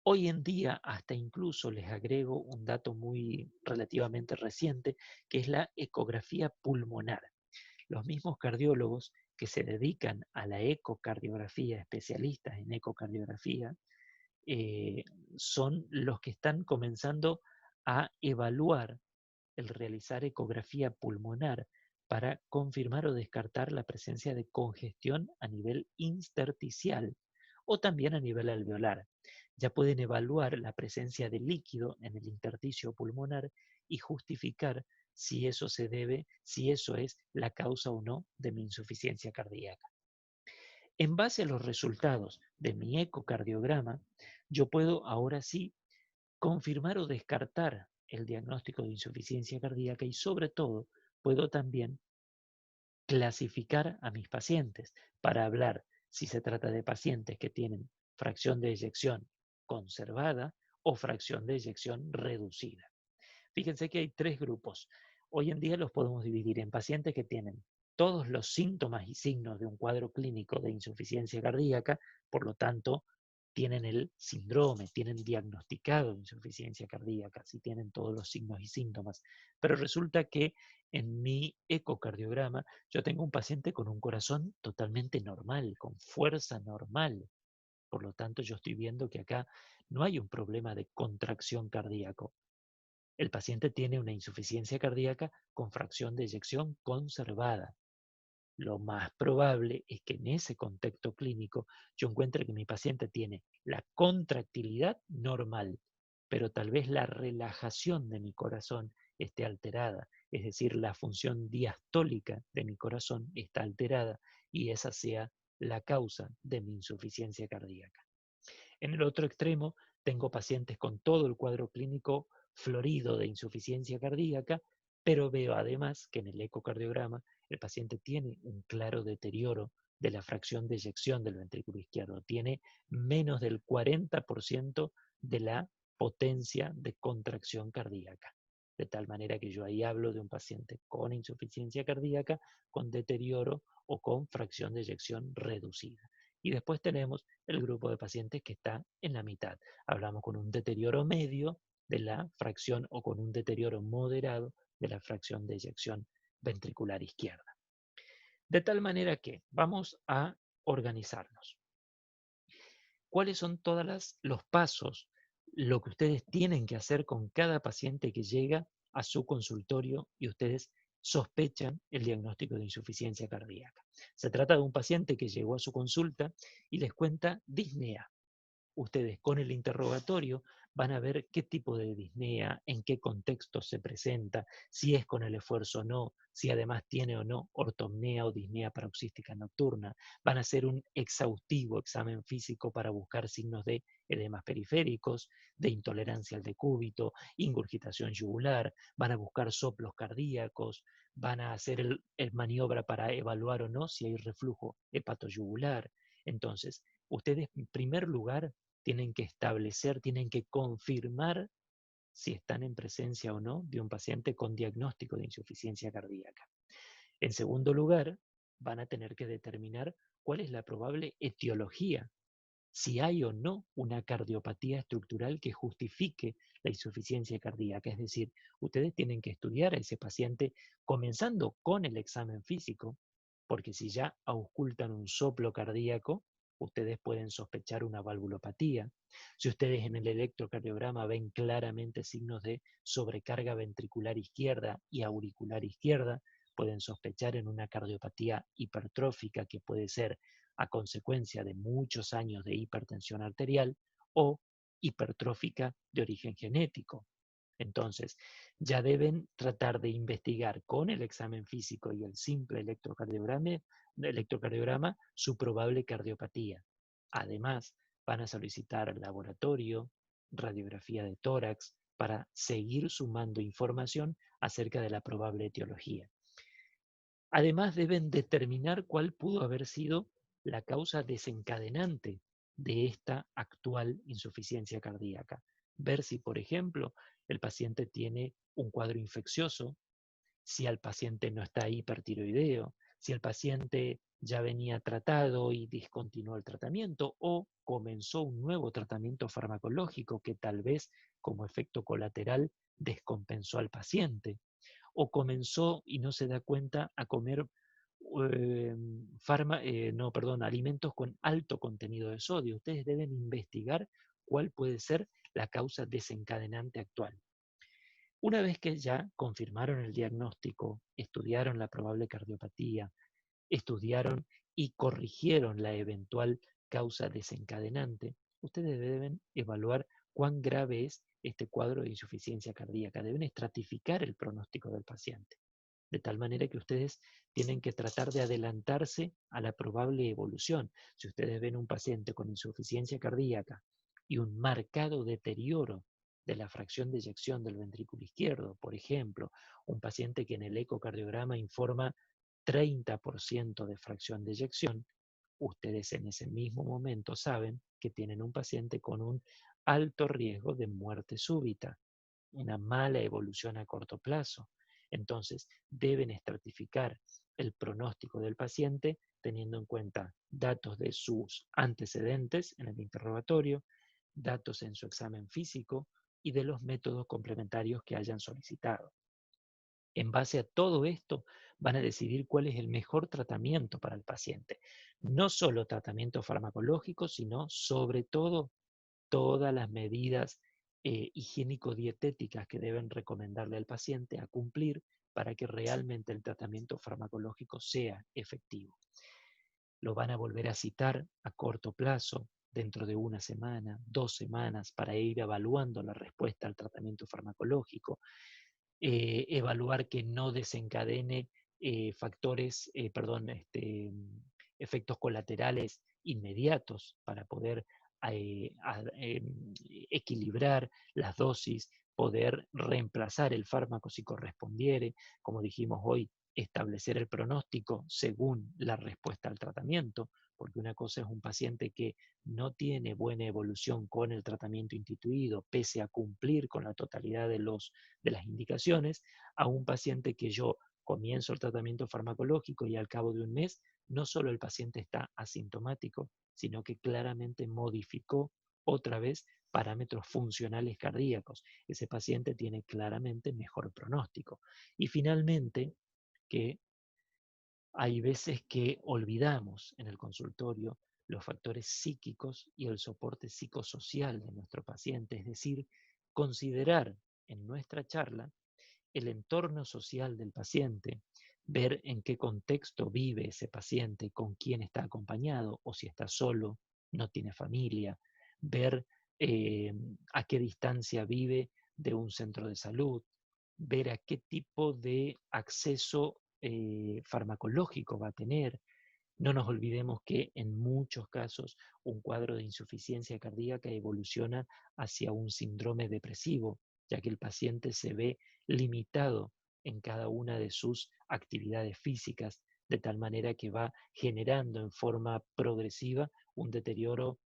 Hoy en día, hasta incluso les agrego un dato muy relativamente reciente, que es la ecografía pulmonar. Los mismos cardiólogos que se dedican a la ecocardiografía, especialistas en ecocardiografía, eh, son los que están comenzando a evaluar el realizar ecografía pulmonar para confirmar o descartar la presencia de congestión a nivel intersticial o también a nivel alveolar. Ya pueden evaluar la presencia de líquido en el intersticio pulmonar y justificar si eso se debe, si eso es la causa o no de mi insuficiencia cardíaca. En base a los resultados de mi ecocardiograma, yo puedo ahora sí confirmar o descartar el diagnóstico de insuficiencia cardíaca y sobre todo puedo también clasificar a mis pacientes para hablar si se trata de pacientes que tienen fracción de eyección conservada o fracción de eyección reducida. Fíjense que hay tres grupos. Hoy en día los podemos dividir en pacientes que tienen todos los síntomas y signos de un cuadro clínico de insuficiencia cardíaca, por lo tanto, tienen el síndrome, tienen diagnosticado insuficiencia cardíaca, si tienen todos los signos y síntomas. Pero resulta que en mi ecocardiograma yo tengo un paciente con un corazón totalmente normal, con fuerza normal. Por lo tanto, yo estoy viendo que acá no hay un problema de contracción cardíaco. El paciente tiene una insuficiencia cardíaca con fracción de eyección conservada. Lo más probable es que en ese contexto clínico yo encuentre que mi paciente tiene la contractilidad normal, pero tal vez la relajación de mi corazón esté alterada, es decir, la función diastólica de mi corazón está alterada y esa sea la causa de mi insuficiencia cardíaca. En el otro extremo, tengo pacientes con todo el cuadro clínico florido de insuficiencia cardíaca, pero veo además que en el ecocardiograma el paciente tiene un claro deterioro de la fracción de eyección del ventrículo izquierdo, tiene menos del 40% de la potencia de contracción cardíaca. De tal manera que yo ahí hablo de un paciente con insuficiencia cardíaca, con deterioro o con fracción de eyección reducida. Y después tenemos el grupo de pacientes que está en la mitad. Hablamos con un deterioro medio de la fracción o con un deterioro moderado de la fracción de eyección ventricular izquierda. De tal manera que vamos a organizarnos. ¿Cuáles son todos los pasos, lo que ustedes tienen que hacer con cada paciente que llega a su consultorio y ustedes sospechan el diagnóstico de insuficiencia cardíaca? Se trata de un paciente que llegó a su consulta y les cuenta disnea. Ustedes con el interrogatorio van a ver qué tipo de disnea, en qué contexto se presenta, si es con el esfuerzo o no, si además tiene o no ortopnea o disnea paroxística nocturna. Van a hacer un exhaustivo examen físico para buscar signos de edemas periféricos, de intolerancia al decúbito, ingurgitación yugular, van a buscar soplos cardíacos, van a hacer el maniobra para evaluar o no si hay reflujo hepatoyugular. Entonces, ustedes en primer lugar tienen que establecer, tienen que confirmar si están en presencia o no de un paciente con diagnóstico de insuficiencia cardíaca. En segundo lugar, van a tener que determinar cuál es la probable etiología, si hay o no una cardiopatía estructural que justifique la insuficiencia cardíaca. Es decir, ustedes tienen que estudiar a ese paciente comenzando con el examen físico, porque si ya auscultan un soplo cardíaco, ustedes pueden sospechar una valvulopatía. Si ustedes en el electrocardiograma ven claramente signos de sobrecarga ventricular izquierda y auricular izquierda, pueden sospechar en una cardiopatía hipertrófica que puede ser a consecuencia de muchos años de hipertensión arterial o hipertrófica de origen genético. Entonces, ya deben tratar de investigar con el examen físico y el simple electrocardiograma su probable cardiopatía. Además, van a solicitar laboratorio, radiografía de tórax, para seguir sumando información acerca de la probable etiología. Además, deben determinar cuál pudo haber sido la causa desencadenante de esta actual insuficiencia cardíaca. Ver si, por ejemplo, el paciente tiene un cuadro infeccioso, si el paciente no está hipertiroideo, si el paciente ya venía tratado y discontinuó el tratamiento o comenzó un nuevo tratamiento farmacológico que tal vez como efecto colateral descompensó al paciente o comenzó y no se da cuenta a comer alimentos con alto contenido de sodio. Ustedes deben investigar cuál puede ser la causa desencadenante actual. Una vez que ya confirmaron el diagnóstico, estudiaron la probable cardiopatía, estudiaron y corrigieron la eventual causa desencadenante, ustedes deben evaluar cuán grave es este cuadro de insuficiencia cardíaca. Deben estratificar el pronóstico del paciente, de tal manera que ustedes tienen que tratar de adelantarse a la probable evolución. Si ustedes ven un paciente con insuficiencia cardíaca y un marcado deterioro de la fracción de eyección del ventrículo izquierdo, por ejemplo, un paciente que en el ecocardiograma informa 30% de fracción de eyección, ustedes en ese mismo momento saben que tienen un paciente con un alto riesgo de muerte súbita, una mala evolución a corto plazo. Entonces, deben estratificar el pronóstico del paciente teniendo en cuenta datos de sus antecedentes en el interrogatorio, datos en su examen físico y de los métodos complementarios que hayan solicitado. En base a todo esto, van a decidir cuál es el mejor tratamiento para el paciente. No solo tratamiento farmacológico, sino sobre todo todas las medidas higiénico-dietéticas que deben recomendarle al paciente a cumplir para que realmente el tratamiento farmacológico sea efectivo. Lo van a volver a citar a corto plazo, dentro de una semana, 2 semanas, para ir evaluando la respuesta al tratamiento farmacológico, evaluar que no desencadene efectos colaterales inmediatos para poder equilibrar las dosis, poder reemplazar el fármaco si correspondiere, como dijimos hoy, establecer el pronóstico según la respuesta al tratamiento, porque una cosa es un paciente que no tiene buena evolución con el tratamiento instituido, pese a cumplir con la totalidad de las indicaciones, a un paciente que yo comienzo el tratamiento farmacológico y al cabo de un mes, no solo el paciente está asintomático, sino que claramente modificó otra vez parámetros funcionales cardíacos. Ese paciente tiene claramente mejor pronóstico. Y finalmente, que hay veces que olvidamos en el consultorio los factores psíquicos y el soporte psicosocial de nuestro paciente, es decir, considerar en nuestra charla el entorno social del paciente, ver en qué contexto vive ese paciente, con quién está acompañado o si está solo, no tiene familia, ver a qué distancia vive de un centro de salud, ver a qué tipo de acceso farmacológico va a tener. No nos olvidemos que en muchos casos un cuadro de insuficiencia cardíaca evoluciona hacia un síndrome depresivo, ya que el paciente se ve limitado en cada una de sus actividades físicas, de tal manera que va generando en forma progresiva un deterioro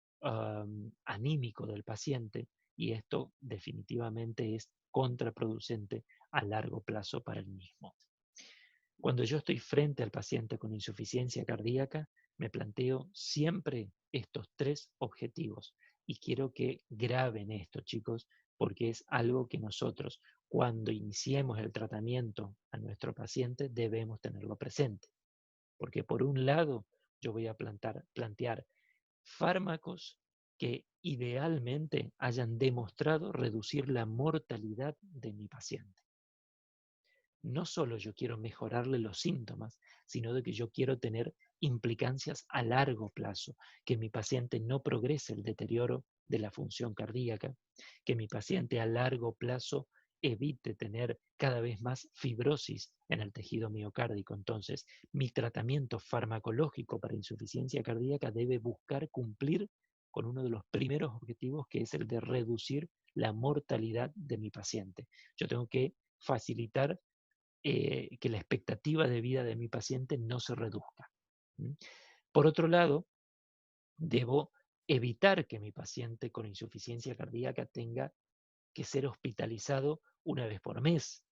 anímico del paciente, y esto definitivamente es contraproducente a largo plazo para el mismo. Cuando yo estoy frente al paciente con insuficiencia cardíaca, me planteo siempre estos 3 objetivos y quiero que graben esto, chicos, porque es algo que nosotros, cuando iniciemos el tratamiento a nuestro paciente, debemos tenerlo presente. Porque por un lado, yo voy a plantear fármacos que idealmente hayan demostrado reducir la mortalidad de mi paciente. No solo yo quiero mejorarle los síntomas, sino de que yo quiero tener implicancias a largo plazo, que mi paciente no progrese el deterioro de la función cardíaca, que mi paciente a largo plazo evite tener cada vez más fibrosis en el tejido miocárdico. Entonces, mi tratamiento farmacológico para insuficiencia cardíaca debe buscar cumplir con uno de los primeros objetivos, que es el de reducir la mortalidad de mi paciente. Yo tengo que facilitar que la expectativa de vida de mi paciente no se reduzca. Por otro lado, debo evitar que mi paciente con insuficiencia cardíaca tenga que ser hospitalizado una vez por mes.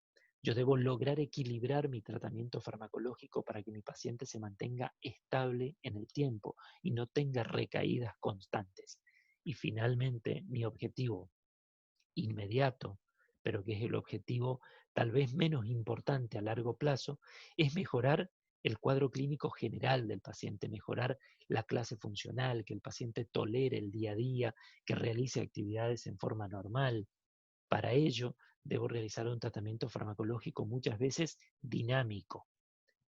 Yo debo lograr equilibrar mi tratamiento farmacológico para que mi paciente se mantenga estable en el tiempo y no tenga recaídas constantes. Y finalmente, mi objetivo inmediato, pero que es el objetivo tal vez menos importante a largo plazo, es mejorar el cuadro clínico general del paciente, mejorar la clase funcional, que el paciente tolere el día a día, que realice actividades en forma normal. Para ello, debo realizar un tratamiento farmacológico muchas veces dinámico,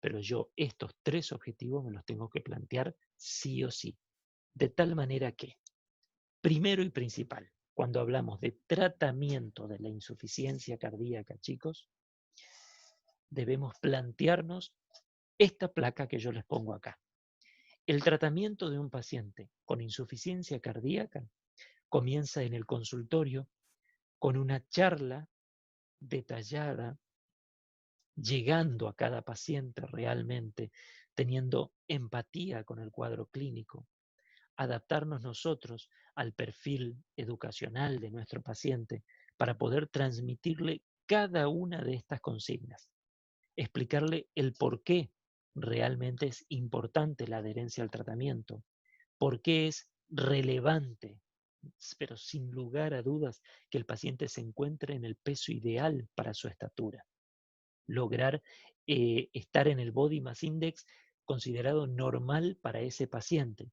pero yo estos tres objetivos me los tengo que plantear sí o sí, de tal manera que, primero y principal, cuando hablamos de tratamiento de la insuficiencia cardíaca, chicos, debemos plantearnos esta placa que yo les pongo acá. El tratamiento de un paciente con insuficiencia cardíaca comienza en el consultorio con una charla detallada, llegando a cada paciente realmente, teniendo empatía con el cuadro clínico, adaptarnos nosotros al perfil educacional de nuestro paciente para poder transmitirle cada una de estas consignas, explicarle el por qué realmente es importante la adherencia al tratamiento, por qué es relevante, pero sin lugar a dudas, que el paciente se encuentre en el peso ideal para su estatura, lograr estar en el body mass index considerado normal para ese paciente.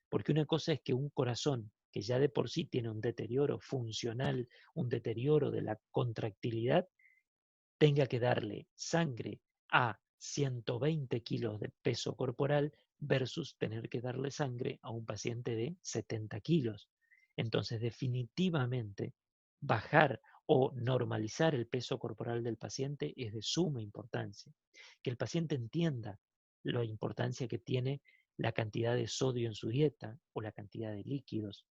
Porque una cosa es que un corazón que ya de por sí tiene un deterioro funcional, un deterioro de la contractilidad, tenga que darle sangre a 120 kilos de peso corporal versus tener que darle sangre a un paciente de 70 kilos. Entonces, definitivamente, bajar o normalizar el peso corporal del paciente es de suma importancia. Que el paciente entienda la importancia que tiene la cantidad de sodio en su dieta o la cantidad de líquidos,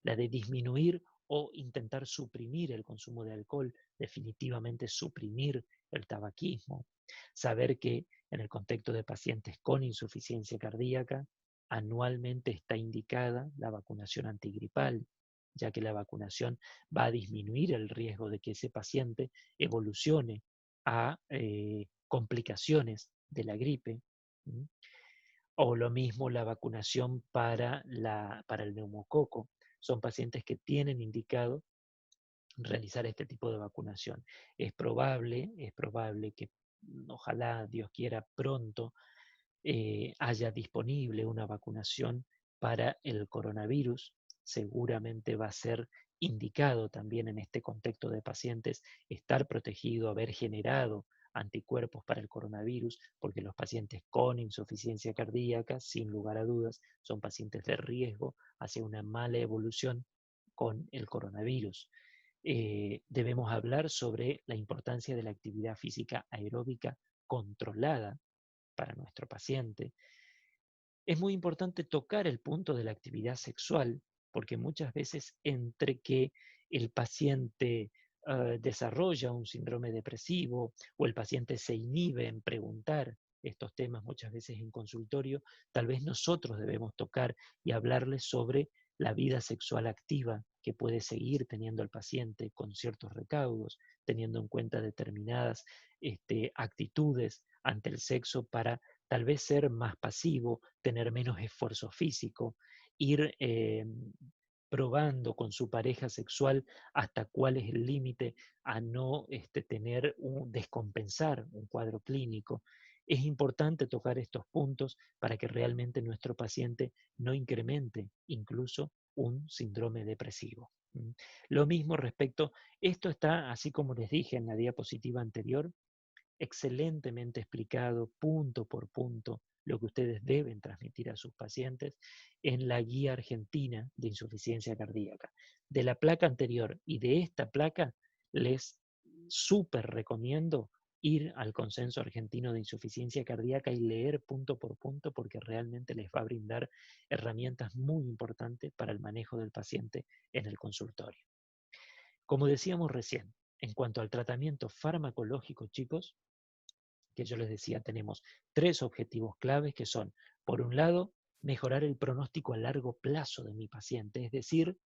la de disminuir o intentar suprimir el consumo de alcohol, definitivamente suprimir el tabaquismo, saber que en el contexto de pacientes con insuficiencia cardíaca, anualmente está indicada la vacunación antigripal, ya que la vacunación va a disminuir el riesgo de que ese paciente evolucione a complicaciones de la gripe. O lo mismo la vacunación para el neumococo. Son pacientes que tienen indicado realizar este tipo de vacunación. Es probable que ojalá Dios quiera pronto haya disponible una vacunación para el coronavirus. Seguramente va a ser indicado también en este contexto de pacientes estar protegido, haber generado anticuerpos para el coronavirus, porque los pacientes con insuficiencia cardíaca, sin lugar a dudas, son pacientes de riesgo hacia una mala evolución con el coronavirus. Debemos hablar sobre la importancia de la actividad física aeróbica controlada para nuestro paciente. Es muy importante tocar el punto de la actividad sexual, porque muchas veces entre que el paciente desarrolla un síndrome depresivo o el paciente se inhibe en preguntar estos temas muchas veces en consultorio, tal vez nosotros debemos tocar y hablarles sobre la vida sexual activa que puede seguir teniendo el paciente con ciertos recaudos, teniendo en cuenta determinadas actitudes ante el sexo para tal vez ser más pasivo, tener menos esfuerzo físico, ir probando con su pareja sexual hasta cuál es el límite a no descompensar un cuadro clínico. Es importante tocar estos puntos para que realmente nuestro paciente no incremente incluso un síndrome depresivo. Lo mismo respecto, esto está, así como les dije en la diapositiva anterior, excelentemente explicado punto por punto lo que ustedes deben transmitir a sus pacientes en la guía argentina de insuficiencia cardíaca. De la placa anterior y de esta placa les súper recomiendo ir al consenso argentino de insuficiencia cardíaca y leer punto por punto porque realmente les va a brindar herramientas muy importantes para el manejo del paciente en el consultorio. Como decíamos recién, en cuanto al tratamiento farmacológico, chicos, que yo les decía, tenemos tres objetivos claves que son, por un lado, mejorar el pronóstico a largo plazo de mi paciente, es decir,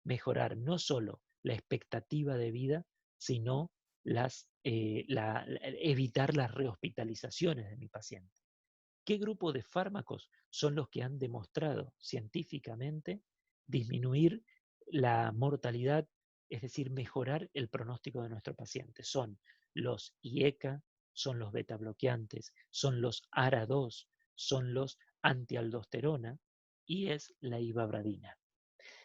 mejorar no solo la expectativa de vida, sino evitar las rehospitalizaciones de mi paciente. ¿Qué grupo de fármacos son los que han demostrado científicamente disminuir la mortalidad, es decir, mejorar el pronóstico de nuestro paciente? Son los IECA, son los beta bloqueantes, son los ARA2, son los antialdosterona y es la ivabradina.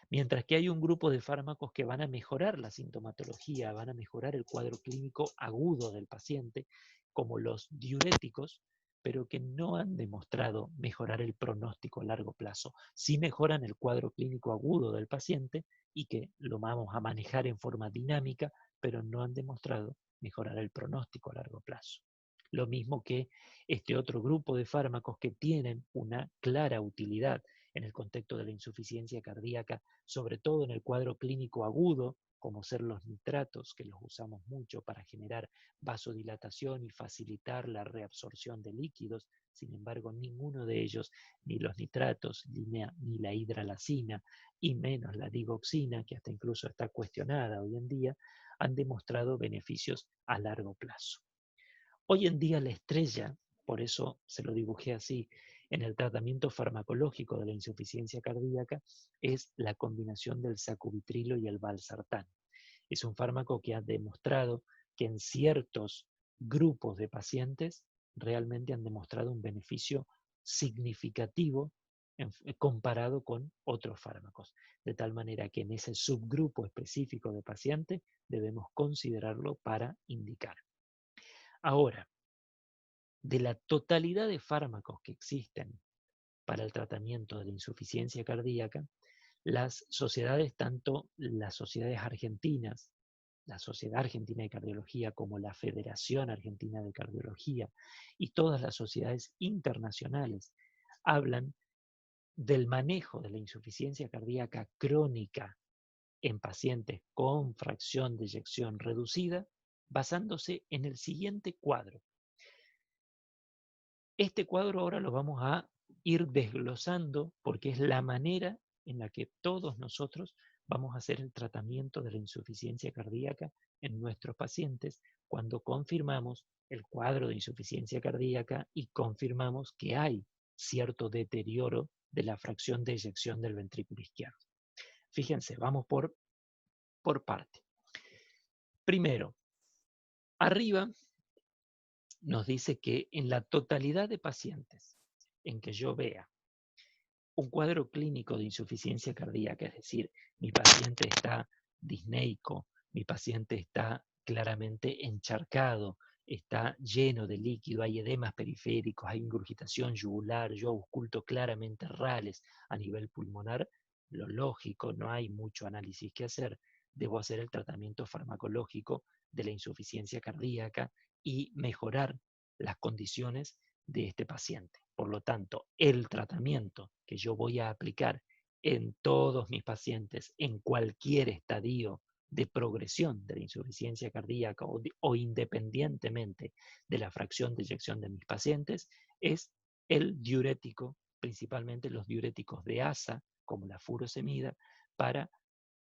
Mientras que hay un grupo de fármacos que van a mejorar la sintomatología, van a mejorar el cuadro clínico agudo del paciente, como los diuréticos, pero que no han demostrado mejorar el pronóstico a largo plazo. Sí mejoran el cuadro clínico agudo del paciente y que lo vamos a manejar en forma dinámica, pero no han demostrado mejorar el pronóstico a largo plazo. Lo mismo que este otro grupo de fármacos que tienen una clara utilidad en el contexto de la insuficiencia cardíaca, sobre todo en el cuadro clínico agudo, como ser los nitratos, que los usamos mucho para generar vasodilatación y facilitar la reabsorción de líquidos. Sin embargo, ninguno de ellos, ni los nitratos, ni la hidralacina, y menos la digoxina, que hasta incluso está cuestionada hoy en día, han demostrado beneficios a largo plazo. Hoy en día la estrella, por eso se lo dibujé así, en el tratamiento farmacológico de la insuficiencia cardíaca es la combinación del sacubitrilo y el valsartán. Es un fármaco que ha demostrado que en ciertos grupos de pacientes realmente han demostrado un beneficio significativo comparado con otros fármacos. De tal manera que en ese subgrupo específico de pacientes debemos considerarlo para indicar. Ahora, de la totalidad de fármacos que existen para el tratamiento de la insuficiencia cardíaca, las sociedades, tanto las sociedades argentinas, la Sociedad Argentina de Cardiología como la Federación Argentina de Cardiología y todas las sociedades internacionales, hablan del manejo de la insuficiencia cardíaca crónica en pacientes con fracción de eyección reducida, basándose en el siguiente cuadro. Este cuadro ahora lo vamos a ir desglosando porque es la manera en la que todos nosotros vamos a hacer el tratamiento de la insuficiencia cardíaca en nuestros pacientes cuando confirmamos el cuadro de insuficiencia cardíaca y confirmamos que hay cierto deterioro de la fracción de eyección del ventrículo izquierdo. Fíjense, vamos por parte. Primero, arriba nos dice que en la totalidad de pacientes en que yo vea un cuadro clínico de insuficiencia cardíaca, es decir, mi paciente está disneico, mi paciente está claramente encharcado, está lleno de líquido, hay edemas periféricos, hay ingurgitación yugular, yo ausculto claramente rales a nivel pulmonar, lo lógico, no hay mucho análisis que hacer, debo hacer el tratamiento farmacológico de la insuficiencia cardíaca y mejorar las condiciones de este paciente. Por lo tanto, el tratamiento que yo voy a aplicar en todos mis pacientes, en cualquier estadio de progresión de la insuficiencia cardíaca o independientemente de la fracción de eyección de mis pacientes, es el diurético, principalmente los diuréticos de ASA, como la furosemida, para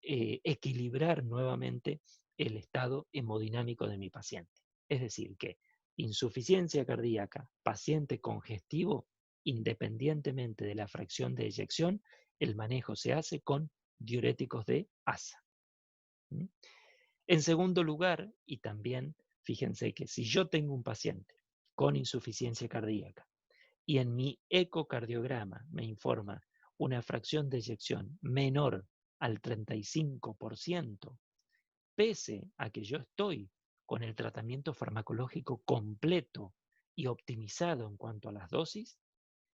equilibrar nuevamente el estado hemodinámico de mi paciente. Es decir, que insuficiencia cardíaca, paciente congestivo, independientemente de la fracción de eyección, el manejo se hace con diuréticos de ASA. En segundo lugar, y también fíjense que si yo tengo un paciente con insuficiencia cardíaca y en mi ecocardiograma me informa una fracción de eyección menor al 35%, pese a que yo estoy con el tratamiento farmacológico completo y optimizado en cuanto a las dosis,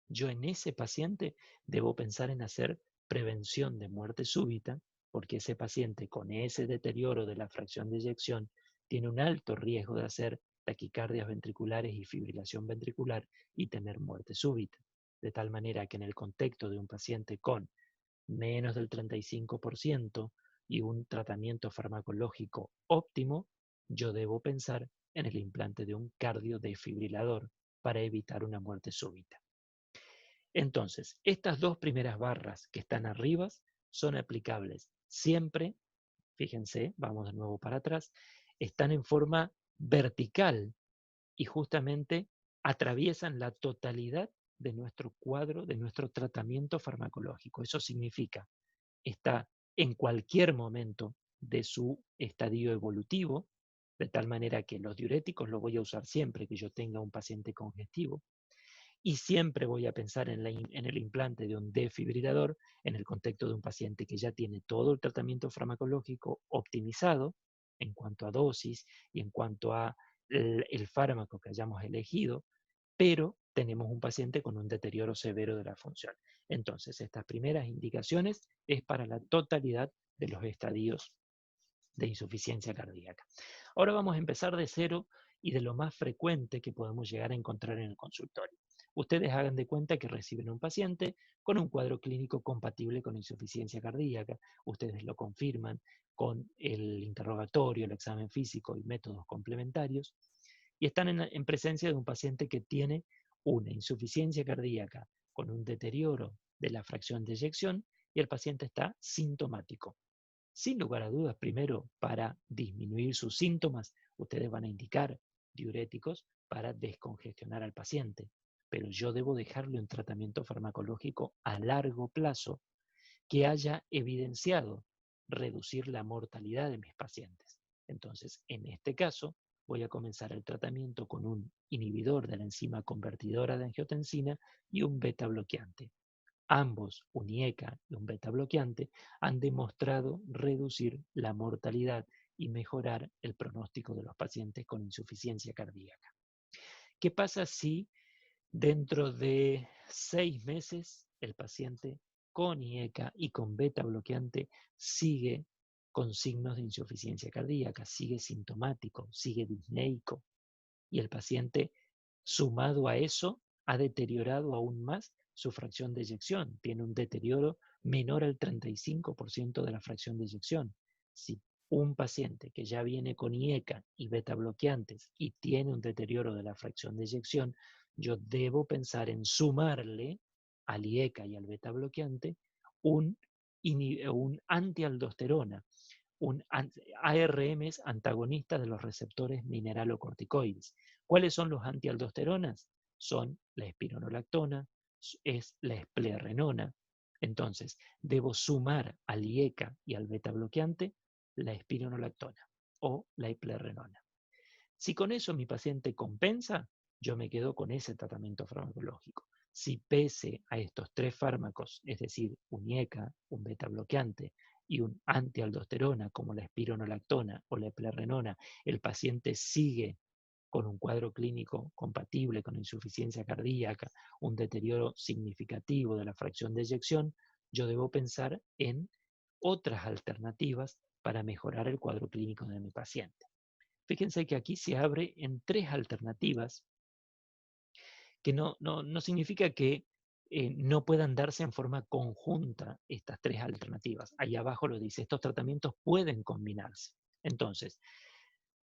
yo en ese paciente debo pensar en hacer prevención de muerte súbita, porque ese paciente con ese deterioro de la fracción de eyección tiene un alto riesgo de hacer taquicardias ventriculares y fibrilación ventricular y tener muerte súbita. De tal manera que en el contexto de un paciente con menos del 35% y un tratamiento farmacológico óptimo, yo debo pensar en el implante de un cardiodefibrilador para evitar una muerte súbita. Entonces, estas dos primeras barras que están arriba son aplicables siempre, fíjense, vamos de nuevo para atrás, están en forma vertical y justamente atraviesan la totalidad de nuestro cuadro, de nuestro tratamiento farmacológico. Eso significa, está en cualquier momento de su estadio evolutivo, de tal manera que los diuréticos los voy a usar siempre que yo tenga un paciente congestivo y siempre voy a pensar en el implante de un desfibrilador en el contexto de un paciente que ya tiene todo el tratamiento farmacológico optimizado en cuanto a dosis y en cuanto a el fármaco que hayamos elegido, pero tenemos un paciente con un deterioro severo de la función. Entonces, estas primeras indicaciones es para la totalidad de los estadios de insuficiencia cardíaca. Ahora vamos a empezar de cero y de lo más frecuente que podemos llegar a encontrar en el consultorio. Ustedes hagan de cuenta que reciben un paciente con un cuadro clínico compatible con insuficiencia cardíaca. Ustedes lo confirman con el interrogatorio, el examen físico y métodos complementarios. Y están en presencia de un paciente que tiene una insuficiencia cardíaca con un deterioro de la fracción de eyección y el paciente está sintomático. Sin lugar a dudas, primero, para disminuir sus síntomas, ustedes van a indicar diuréticos para descongestionar al paciente, pero yo debo dejarle un tratamiento farmacológico a largo plazo que haya evidenciado reducir la mortalidad de mis pacientes. Entonces, en este caso, voy a comenzar el tratamiento con un inhibidor de la enzima convertidora de angiotensina y un beta bloqueante. Ambos, un IECA y un beta bloqueante, han demostrado reducir la mortalidad y mejorar el pronóstico de los pacientes con insuficiencia cardíaca. ¿Qué pasa si dentro de 6 meses el paciente con IECA y con beta bloqueante sigue con signos de insuficiencia cardíaca, sigue sintomático, sigue disneico y el paciente, sumado a eso, ha deteriorado aún más su fracción de eyección? Tiene un deterioro menor al 35% de la fracción de eyección. Si un paciente que ya viene con IECA y beta bloqueantes y tiene un deterioro de la fracción de eyección, yo debo pensar en sumarle al IECA y al beta bloqueante un, un antialdosterona, un ARMs antagonista de los receptores mineralocorticoides. ¿Cuáles son los antialdosteronas? Son la espironolactona, es la esplerenona. Entonces, debo sumar al IECA y al beta bloqueante la espironolactona o la esplerenona. Si con eso mi paciente compensa, yo me quedo con ese tratamiento farmacológico. Si pese a estos 3 fármacos, es decir, un IECA, un beta bloqueante y un antialdosterona como la espironolactona o la eplerenona, el paciente sigue con un cuadro clínico compatible con insuficiencia cardíaca, un deterioro significativo de la fracción de eyección, yo debo pensar en otras alternativas para mejorar el cuadro clínico de mi paciente. Fíjense que aquí se abre en 3 alternativas que no significa que no puedan darse en forma conjunta estas 3 alternativas. Ahí abajo lo dice, estos tratamientos pueden combinarse. Entonces,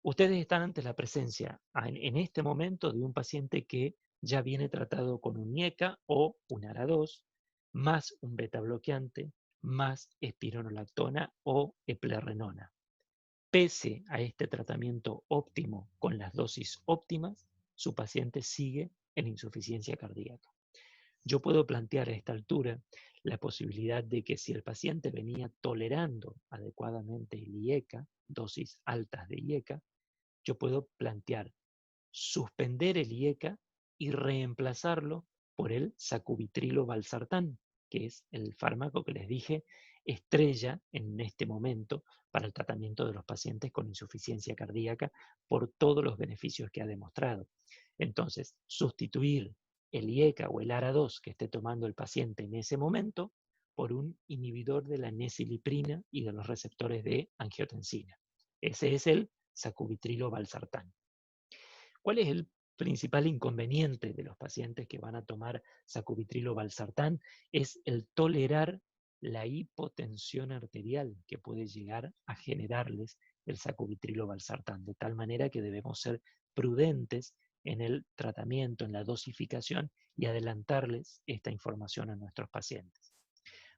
ustedes están ante la presencia en este momento de un paciente que ya viene tratado con un IECA o un ARA2, más un beta bloqueante, más espironolactona o eplerenona. Pese a este tratamiento óptimo con las dosis óptimas, su paciente sigue en insuficiencia cardíaca. Yo puedo plantear a esta altura la posibilidad de que si el paciente venía tolerando adecuadamente el IECA, dosis altas de IECA, yo puedo plantear suspender el IECA y reemplazarlo por el sacubitrilo valsartán, que es el fármaco que les dije estrella en este momento para el tratamiento de los pacientes con insuficiencia cardíaca por todos los beneficios que ha demostrado. Entonces, sustituir el IECA o el ARA2 que esté tomando el paciente en ese momento por un inhibidor de la nesiliprina y de los receptores de angiotensina. Ese es el sacubitrilo valsartán. ¿Cuál es el principal inconveniente de los pacientes que van a tomar sacubitrilo valsartán? Es el tolerar la hipotensión arterial que puede llegar a generarles el sacubitrilo valsartán, de tal manera que debemos ser prudentes en el tratamiento, en la dosificación y adelantarles esta información a nuestros pacientes.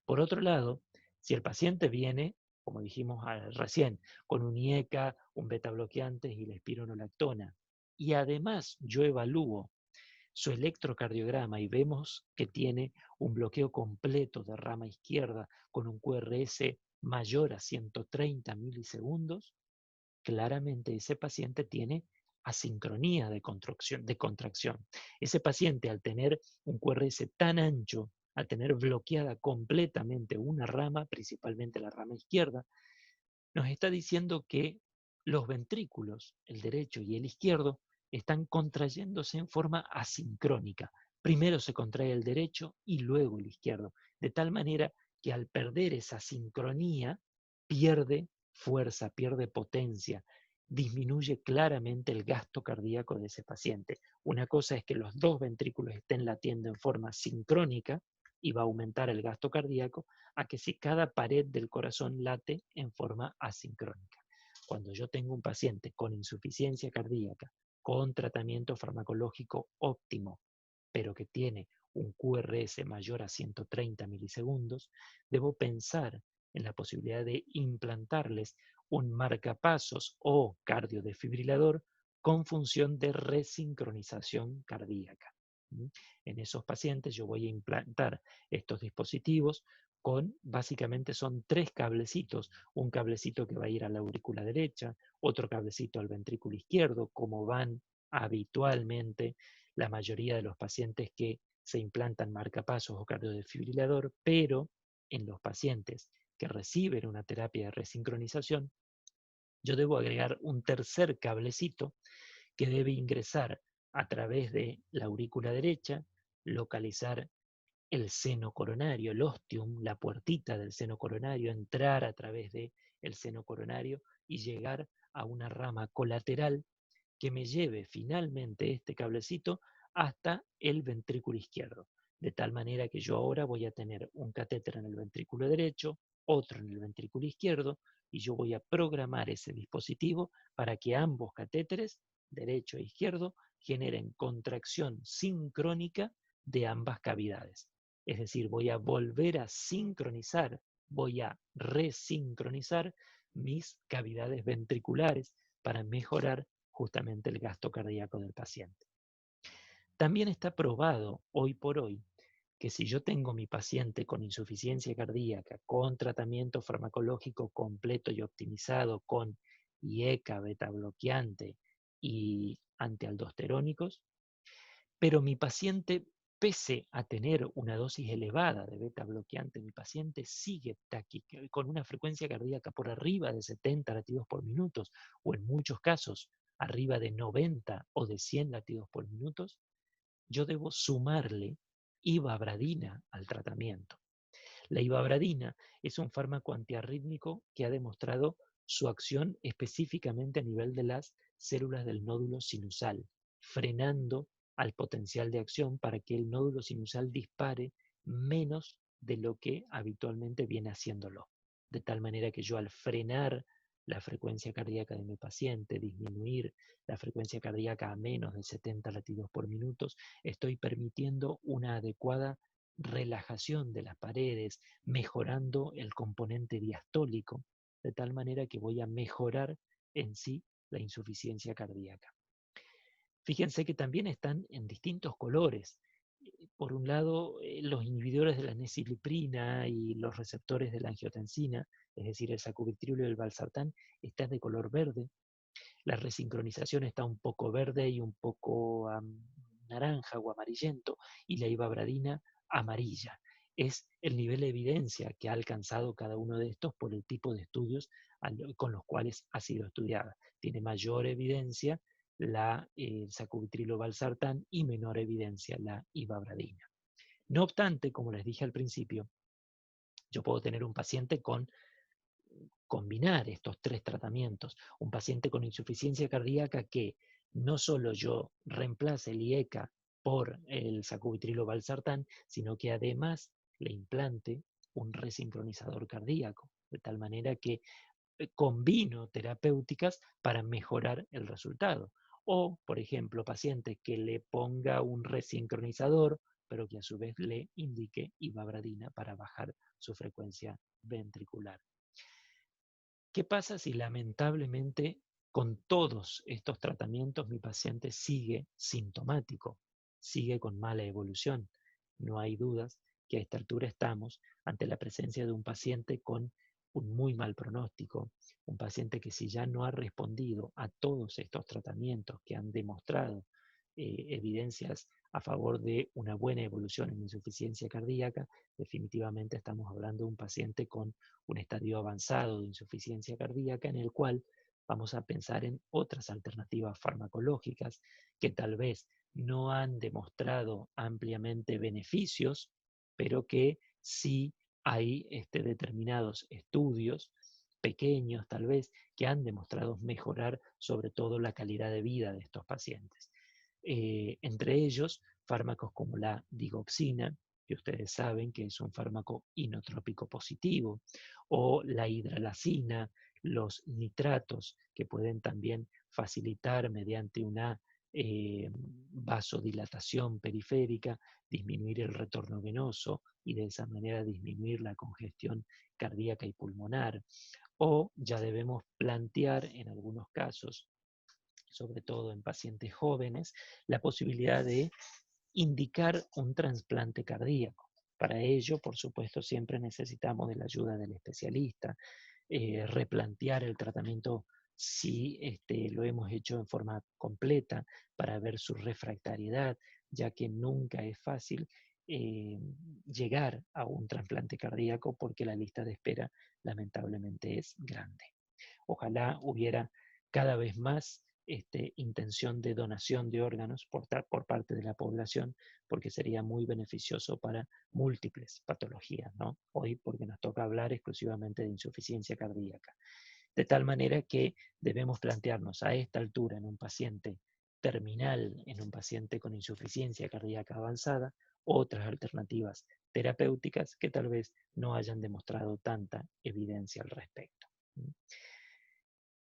Por otro lado, si el paciente viene, como dijimos recién, con un IECA, un beta bloqueante y la espironolactona, y además yo evalúo su electrocardiograma y vemos que tiene un bloqueo completo de rama izquierda con un QRS mayor a 130 milisegundos, claramente ese paciente tiene asincronía de contracción. Ese paciente, al tener un QRS tan ancho, al tener bloqueada completamente una rama, principalmente la rama izquierda, nos está diciendo que los ventrículos, el derecho y el izquierdo, están contrayéndose en forma asincrónica. Primero se contrae el derecho y luego el izquierdo, de tal manera que al perder esa sincronía, pierde fuerza, pierde potencia, disminuye claramente el gasto cardíaco de ese paciente. Una cosa es que los dos ventrículos estén latiendo en forma sincrónica y va a aumentar el gasto cardíaco, a que si cada pared del corazón late en forma asincrónica. Cuando yo tengo un paciente con insuficiencia cardíaca, con tratamiento farmacológico óptimo, pero que tiene un QRS mayor a 130 milisegundos, debo pensar en la posibilidad de implantarles un marcapasos o cardiodefibrilador con función de resincronización cardíaca. En esos pacientes yo voy a implantar estos dispositivos con, básicamente son 3 cablecitos, un cablecito que va a ir a la aurícula derecha, otro cablecito al ventrículo izquierdo, como van habitualmente la mayoría de los pacientes que se implantan marcapasos o cardiodefibrilador, pero en los pacientes que reciben una terapia de resincronización, yo debo agregar un tercer cablecito que debe ingresar a través de la aurícula derecha, localizar el seno coronario, el ostium, la puertita del seno coronario, entrar a través del seno coronario y llegar a una rama colateral que me lleve finalmente este cablecito hasta el ventrículo izquierdo. De tal manera que yo ahora voy a tener un catéter en el ventrículo derecho, otro en el ventrículo izquierdo, y yo voy a programar ese dispositivo para que ambos catéteres, derecho e izquierdo, generen contracción sincrónica de ambas cavidades. Es decir, voy a volver a sincronizar, voy a resincronizar mis cavidades ventriculares para mejorar justamente el gasto cardíaco del paciente. También está probado hoy por hoy que si yo tengo mi paciente con insuficiencia cardíaca, con tratamiento farmacológico completo y optimizado, con IECA, beta bloqueante y antialdosterónicos, pero mi paciente, pese a tener una dosis elevada de beta bloqueante, mi paciente sigue con una frecuencia cardíaca por arriba de 70 latidos por minuto, o en muchos casos arriba de 90 o de 100 latidos por minuto, yo debo sumarle ivabradina al tratamiento. La ivabradina es un fármaco antiarrítmico que ha demostrado su acción específicamente a nivel de las células del nódulo sinusal, frenando al potencial de acción para que el nódulo sinusal dispare menos de lo que habitualmente viene haciéndolo. De tal manera que yo, al frenar la frecuencia cardíaca de mi paciente, disminuir la frecuencia cardíaca a menos de 70 latidos por minuto, estoy permitiendo una adecuada relajación de las paredes, mejorando el componente diastólico, de tal manera que voy a mejorar en sí la insuficiencia cardíaca. Fíjense que también están en distintos colores. Por un lado, los inhibidores de la nesiliprina y los receptores de la angiotensina, es decir, el sacubitrilo y el valsartán, están de color verde. La resincronización está un poco verde y un poco naranja o amarillento, y la ivabradina amarilla. Es el nivel de evidencia que ha alcanzado cada uno de estos por el tipo de estudios con los cuales ha sido estudiada. Tiene mayor evidencia el sacubitrilo valsartán y menor evidencia la ivabradina. No obstante, como les dije al principio, yo puedo tener un paciente con combinar estos 3 tratamientos. Un paciente con insuficiencia cardíaca que no solo yo reemplace el IECA por el sacubitrilo valsartán, sino que además le implante un resincronizador cardíaco, de tal manera que combino terapéuticas para mejorar el resultado. O, por ejemplo, paciente que le ponga un resincronizador, pero que a su vez le indique ivabradina para bajar su frecuencia ventricular. ¿Qué pasa si lamentablemente con todos estos tratamientos mi paciente sigue sintomático, sigue con mala evolución? No hay dudas que a esta altura estamos ante la presencia de un paciente con un muy mal pronóstico, un paciente que si ya no ha respondido a todos estos tratamientos que han demostrado evidencias a favor de una buena evolución en insuficiencia cardíaca, definitivamente estamos hablando de un paciente con un estadio avanzado de insuficiencia cardíaca en el cual vamos a pensar en otras alternativas farmacológicas que tal vez no han demostrado ampliamente beneficios, pero que sí hay determinados estudios pequeños tal vez que han demostrado mejorar sobre todo la calidad de vida de estos pacientes. Entre ellos, fármacos como la digoxina, que ustedes saben que es un fármaco inotrópico positivo, o la hidralacina, los nitratos, que pueden también facilitar mediante una vasodilatación periférica, disminuir el retorno venoso y de esa manera disminuir la congestión cardíaca y pulmonar. O ya debemos plantear en algunos casos, sobre todo en pacientes jóvenes, la posibilidad de indicar un trasplante cardíaco. Para ello, por supuesto, siempre necesitamos de la ayuda del especialista, replantear el tratamiento si lo hemos hecho en forma completa para ver su refractariedad, ya que nunca es fácil llegar a un trasplante cardíaco porque la lista de espera lamentablemente es grande. Ojalá hubiera cada vez más intención de donación de órganos por parte de la población, porque sería muy beneficioso para múltiples patologías, ¿no? Hoy, porque nos toca hablar exclusivamente de insuficiencia cardíaca. De tal manera que debemos plantearnos a esta altura en un paciente terminal, en un paciente con insuficiencia cardíaca avanzada, otras alternativas terapéuticas que tal vez no hayan demostrado tanta evidencia al respecto.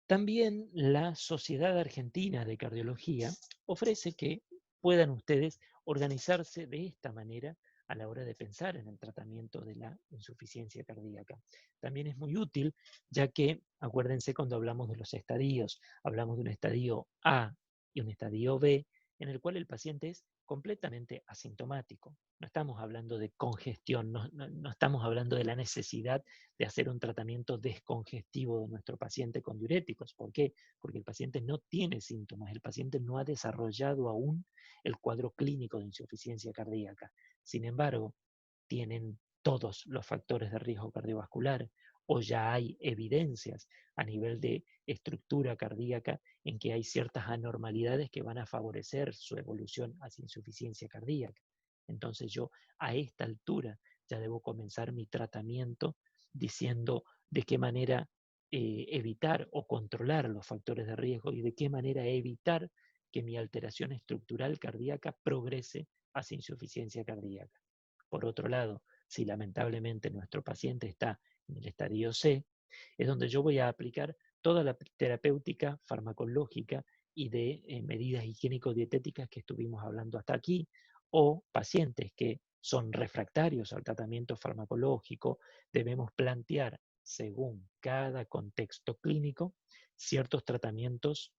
También la Sociedad Argentina de Cardiología ofrece que puedan ustedes organizarse de esta manera a la hora de pensar en el tratamiento de la insuficiencia cardíaca. También es muy útil, ya que, acuérdense cuando hablamos de los estadios, hablamos de un estadio A y un estadio B, en el cual el paciente es completamente asintomático. No estamos hablando de congestión, no estamos hablando de la necesidad de hacer un tratamiento descongestivo de nuestro paciente con diuréticos. ¿Por qué? Porque el paciente no tiene síntomas, el paciente no ha desarrollado aún el cuadro clínico de insuficiencia cardíaca. Sin embargo, tienen todos los factores de riesgo cardiovascular o ya hay evidencias a nivel de estructura cardíaca en que hay ciertas anormalidades que van a favorecer su evolución hacia insuficiencia cardíaca. Entonces yo a esta altura ya debo comenzar mi tratamiento diciendo de qué manera evitar o controlar los factores de riesgo y de qué manera evitar que mi alteración estructural cardíaca progrese hacia insuficiencia cardíaca. Por otro lado, si lamentablemente nuestro paciente está en el estadio C, es donde yo voy a aplicar toda la terapéutica farmacológica y de medidas higiénico-dietéticas que estuvimos hablando hasta aquí, o pacientes que son refractarios al tratamiento farmacológico, debemos plantear, según cada contexto clínico, ciertos tratamientos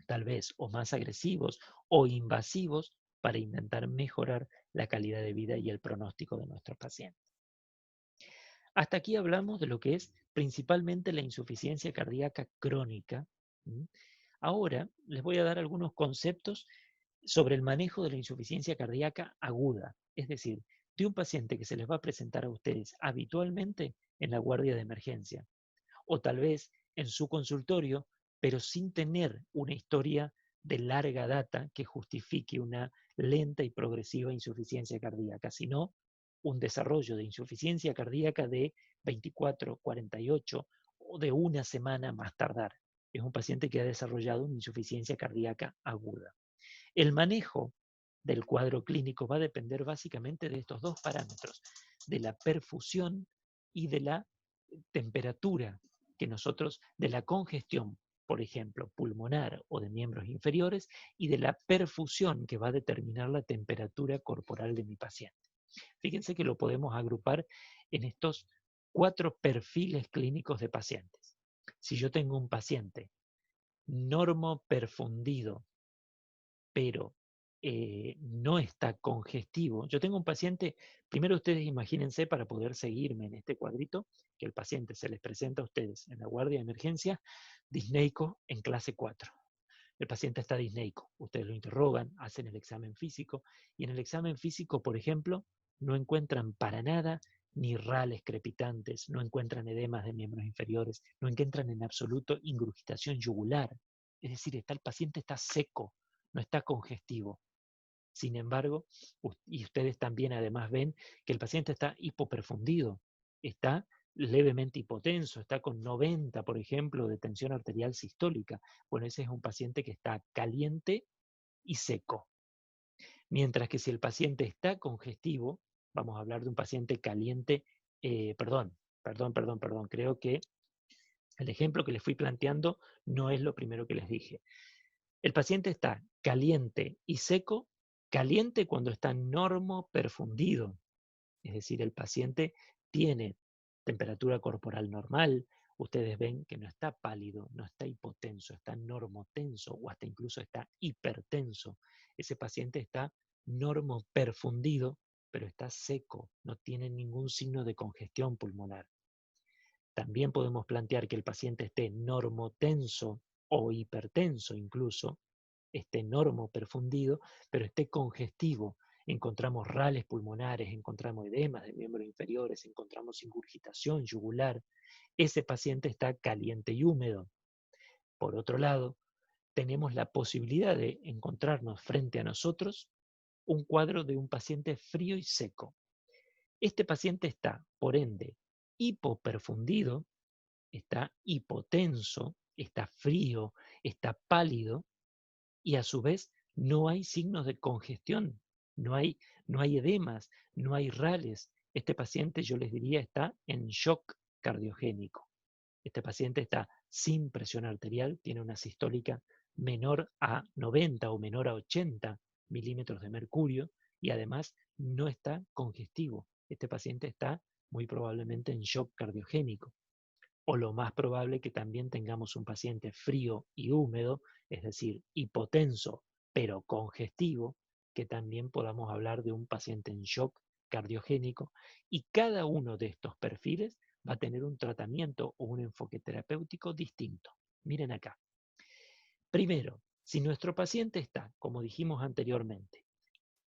tal vez o más agresivos o invasivos para intentar mejorar la calidad de vida y el pronóstico de nuestros pacientes. Hasta aquí hablamos de lo que es principalmente la insuficiencia cardíaca crónica. Ahora les voy a dar algunos conceptos sobre el manejo de la insuficiencia cardíaca aguda, es decir, de un paciente que se les va a presentar a ustedes habitualmente en la guardia de emergencia o tal vez en su consultorio, pero sin tener una historia de larga data que justifique una lenta y progresiva insuficiencia cardíaca, sino un desarrollo de insuficiencia cardíaca de 24, 48 o de una semana más tardar. Es un paciente que ha desarrollado una insuficiencia cardíaca aguda. El manejo del cuadro clínico va a depender básicamente de estos dos parámetros, de la perfusión y de la temperatura que nosotros, de la congestión, por ejemplo, pulmonar o de miembros inferiores, y de la perfusión que va a determinar la temperatura corporal de mi paciente. Fíjense que lo podemos agrupar en estos 4 perfiles clínicos de pacientes. Si yo tengo un paciente normoperfundido, pero no está congestivo. Yo tengo un paciente, primero ustedes imagínense para poder seguirme en este cuadrito, que el paciente se les presenta a ustedes en la guardia de emergencia, disneico en clase 4. El paciente está disneico, ustedes lo interrogan, hacen el examen físico y en el examen físico, por ejemplo, no encuentran para nada ni rales crepitantes, no encuentran edemas de miembros inferiores, no encuentran en absoluto ingurgitación yugular. Es decir, el paciente está seco, no está congestivo. Sin embargo, y ustedes también además ven que el paciente está hipoperfundido, está levemente hipotenso, está con 90, por ejemplo, de tensión arterial sistólica. Bueno, ese es un paciente que está caliente y seco. Mientras que si el paciente está congestivo, vamos a hablar de un paciente caliente, creo que el ejemplo que les fui planteando no es lo primero que les dije. El paciente está caliente y seco, caliente cuando está normoperfundido, es decir, el paciente tiene temperatura corporal normal, ustedes ven que no está pálido, no está hipotenso, está normotenso o hasta incluso está hipertenso. Ese paciente está normoperfundido, pero está seco, no tiene ningún signo de congestión pulmonar. También podemos plantear que el paciente esté normotenso o hipertenso incluso, esté normoperfundido, pero esté congestivo. Encontramos rales pulmonares, encontramos edemas de miembros inferiores, encontramos ingurgitación yugular. Ese paciente está caliente y húmedo. Por otro lado, tenemos la posibilidad de encontrarnos frente a nosotros un cuadro de un paciente frío y seco. Este paciente está, por ende, hipoperfundido, está hipotenso, está frío, está pálido y a su vez no hay signos de congestión, no hay, no hay edemas, no hay rales. Este paciente, yo les diría, está en shock cardiogénico. Este paciente está sin presión arterial, tiene una sistólica menor a 90 o menor a 80 milímetros de mercurio y además no está congestivo. Este paciente está muy probablemente en shock cardiogénico. O lo más probable que también tengamos un paciente frío y húmedo, es decir, hipotenso, pero congestivo, que también podamos hablar de un paciente en shock cardiogénico, y cada uno de estos perfiles va a tener un tratamiento o un enfoque terapéutico distinto. Miren acá. Primero, si nuestro paciente está, como dijimos anteriormente,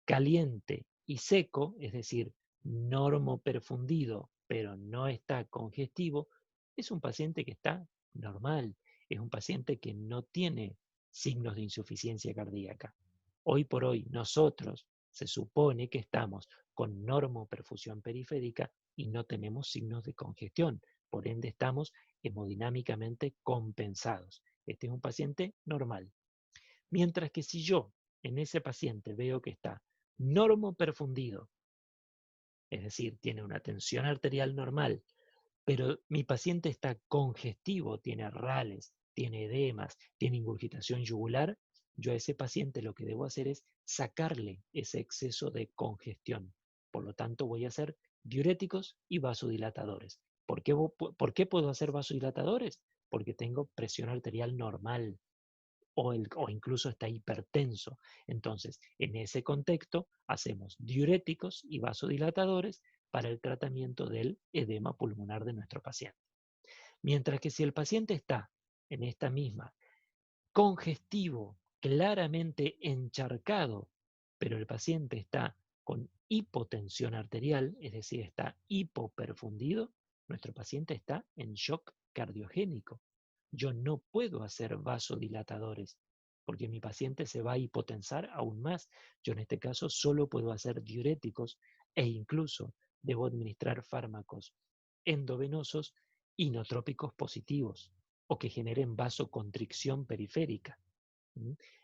caliente y seco, es decir, normoperfundido, pero no está congestivo, es un paciente que está normal, es un paciente que no tiene signos de insuficiencia cardíaca. Hoy por hoy nosotros se supone que estamos con normoperfusión periférica y no tenemos signos de congestión, por ende estamos hemodinámicamente compensados. Este es un paciente normal. Mientras que si yo en ese paciente veo que está normoperfundido, es decir, tiene una tensión arterial normal, pero mi paciente está congestivo, tiene rales, tiene edemas, tiene ingurgitación yugular, yo a ese paciente lo que debo hacer es sacarle ese exceso de congestión. Por lo tanto, voy a hacer diuréticos y vasodilatadores. ¿Por qué puedo hacer vasodilatadores? Porque tengo presión arterial normal o incluso está hipertenso. Entonces, en ese contexto, hacemos diuréticos y vasodilatadores para el tratamiento del edema pulmonar de nuestro paciente. Mientras que si el paciente está en esta misma congestivo, claramente encharcado, pero el paciente está con hipotensión arterial, es decir, está hipoperfundido, nuestro paciente está en shock cardiogénico. Yo no puedo hacer vasodilatadores porque mi paciente se va a hipotensar aún más. Yo en este caso solo puedo hacer diuréticos e incluso debo administrar fármacos endovenosos inotrópicos positivos o que generen vasoconstricción periférica.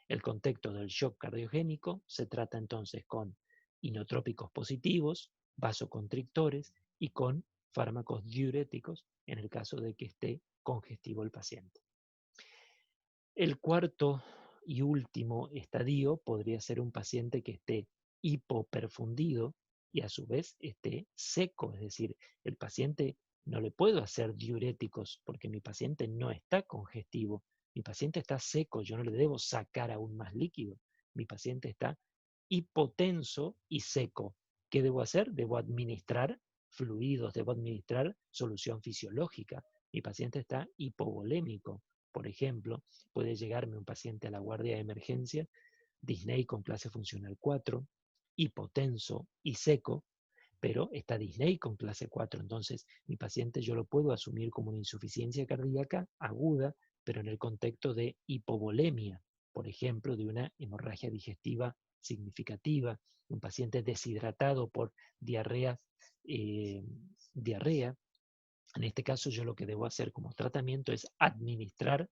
El contexto del shock cardiogénico se trata entonces con inotrópicos positivos, vasoconstrictores y con fármacos diuréticos en el caso de que esté congestivo el paciente. El cuarto y último estadio podría ser un paciente que esté hipoperfundido y a su vez esté seco, es decir, el paciente no le puedo hacer diuréticos porque mi paciente no está congestivo, mi paciente está seco, yo no le debo sacar aún más líquido, mi paciente está hipotenso y seco. ¿Qué debo hacer? Debo administrar fluidos, debo administrar solución fisiológica. Mi paciente está hipovolémico. Por ejemplo, puede llegarme un paciente a la guardia de emergencia, Disney con clase funcional 4, hipotenso y seco, pero está Disney con clase 4. Entonces, mi paciente yo lo puedo asumir como una insuficiencia cardíaca aguda, pero en el contexto de hipovolemia, por ejemplo, de una hemorragia digestiva significativa, un paciente deshidratado por diarrea. eh, diarrea. En este caso, yo lo que debo hacer como tratamiento es administrar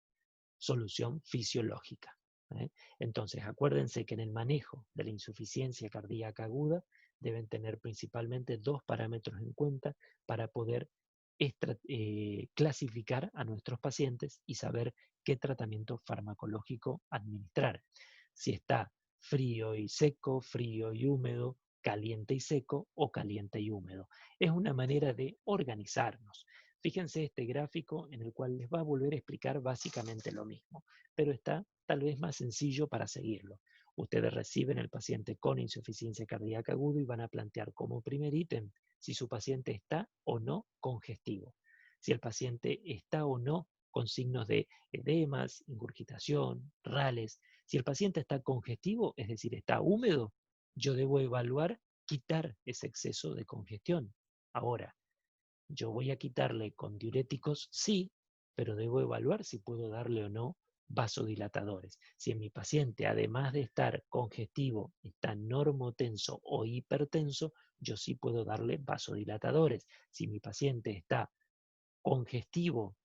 solución fisiológica. ¿eh? Entonces, acuérdense que en el manejo de la insuficiencia cardíaca aguda deben tener principalmente dos parámetros en cuenta para poder clasificar a nuestros pacientes y saber qué tratamiento farmacológico administrar. Si está frío y seco, frío y húmedo, caliente y seco o caliente y húmedo. Es una manera de organizarnos. Fíjense este gráfico en el cual les va a volver a explicar básicamente lo mismo, pero está tal vez más sencillo para seguirlo. Ustedes reciben al paciente con insuficiencia cardíaca aguda y van a plantear como primer ítem si su paciente está o no congestivo, si el paciente está o no con signos de edemas, ingurgitación, rales. Si el paciente está congestivo, es decir, está húmedo, yo debo evaluar quitar ese exceso de congestión. Ahora, yo voy a quitarle con diuréticos, sí, pero debo evaluar si puedo darle o no vasodilatadores. Si en mi paciente, además de estar congestivo, está normotenso o hipertenso, yo sí puedo darle vasodilatadores. Si mi paciente está congestivo,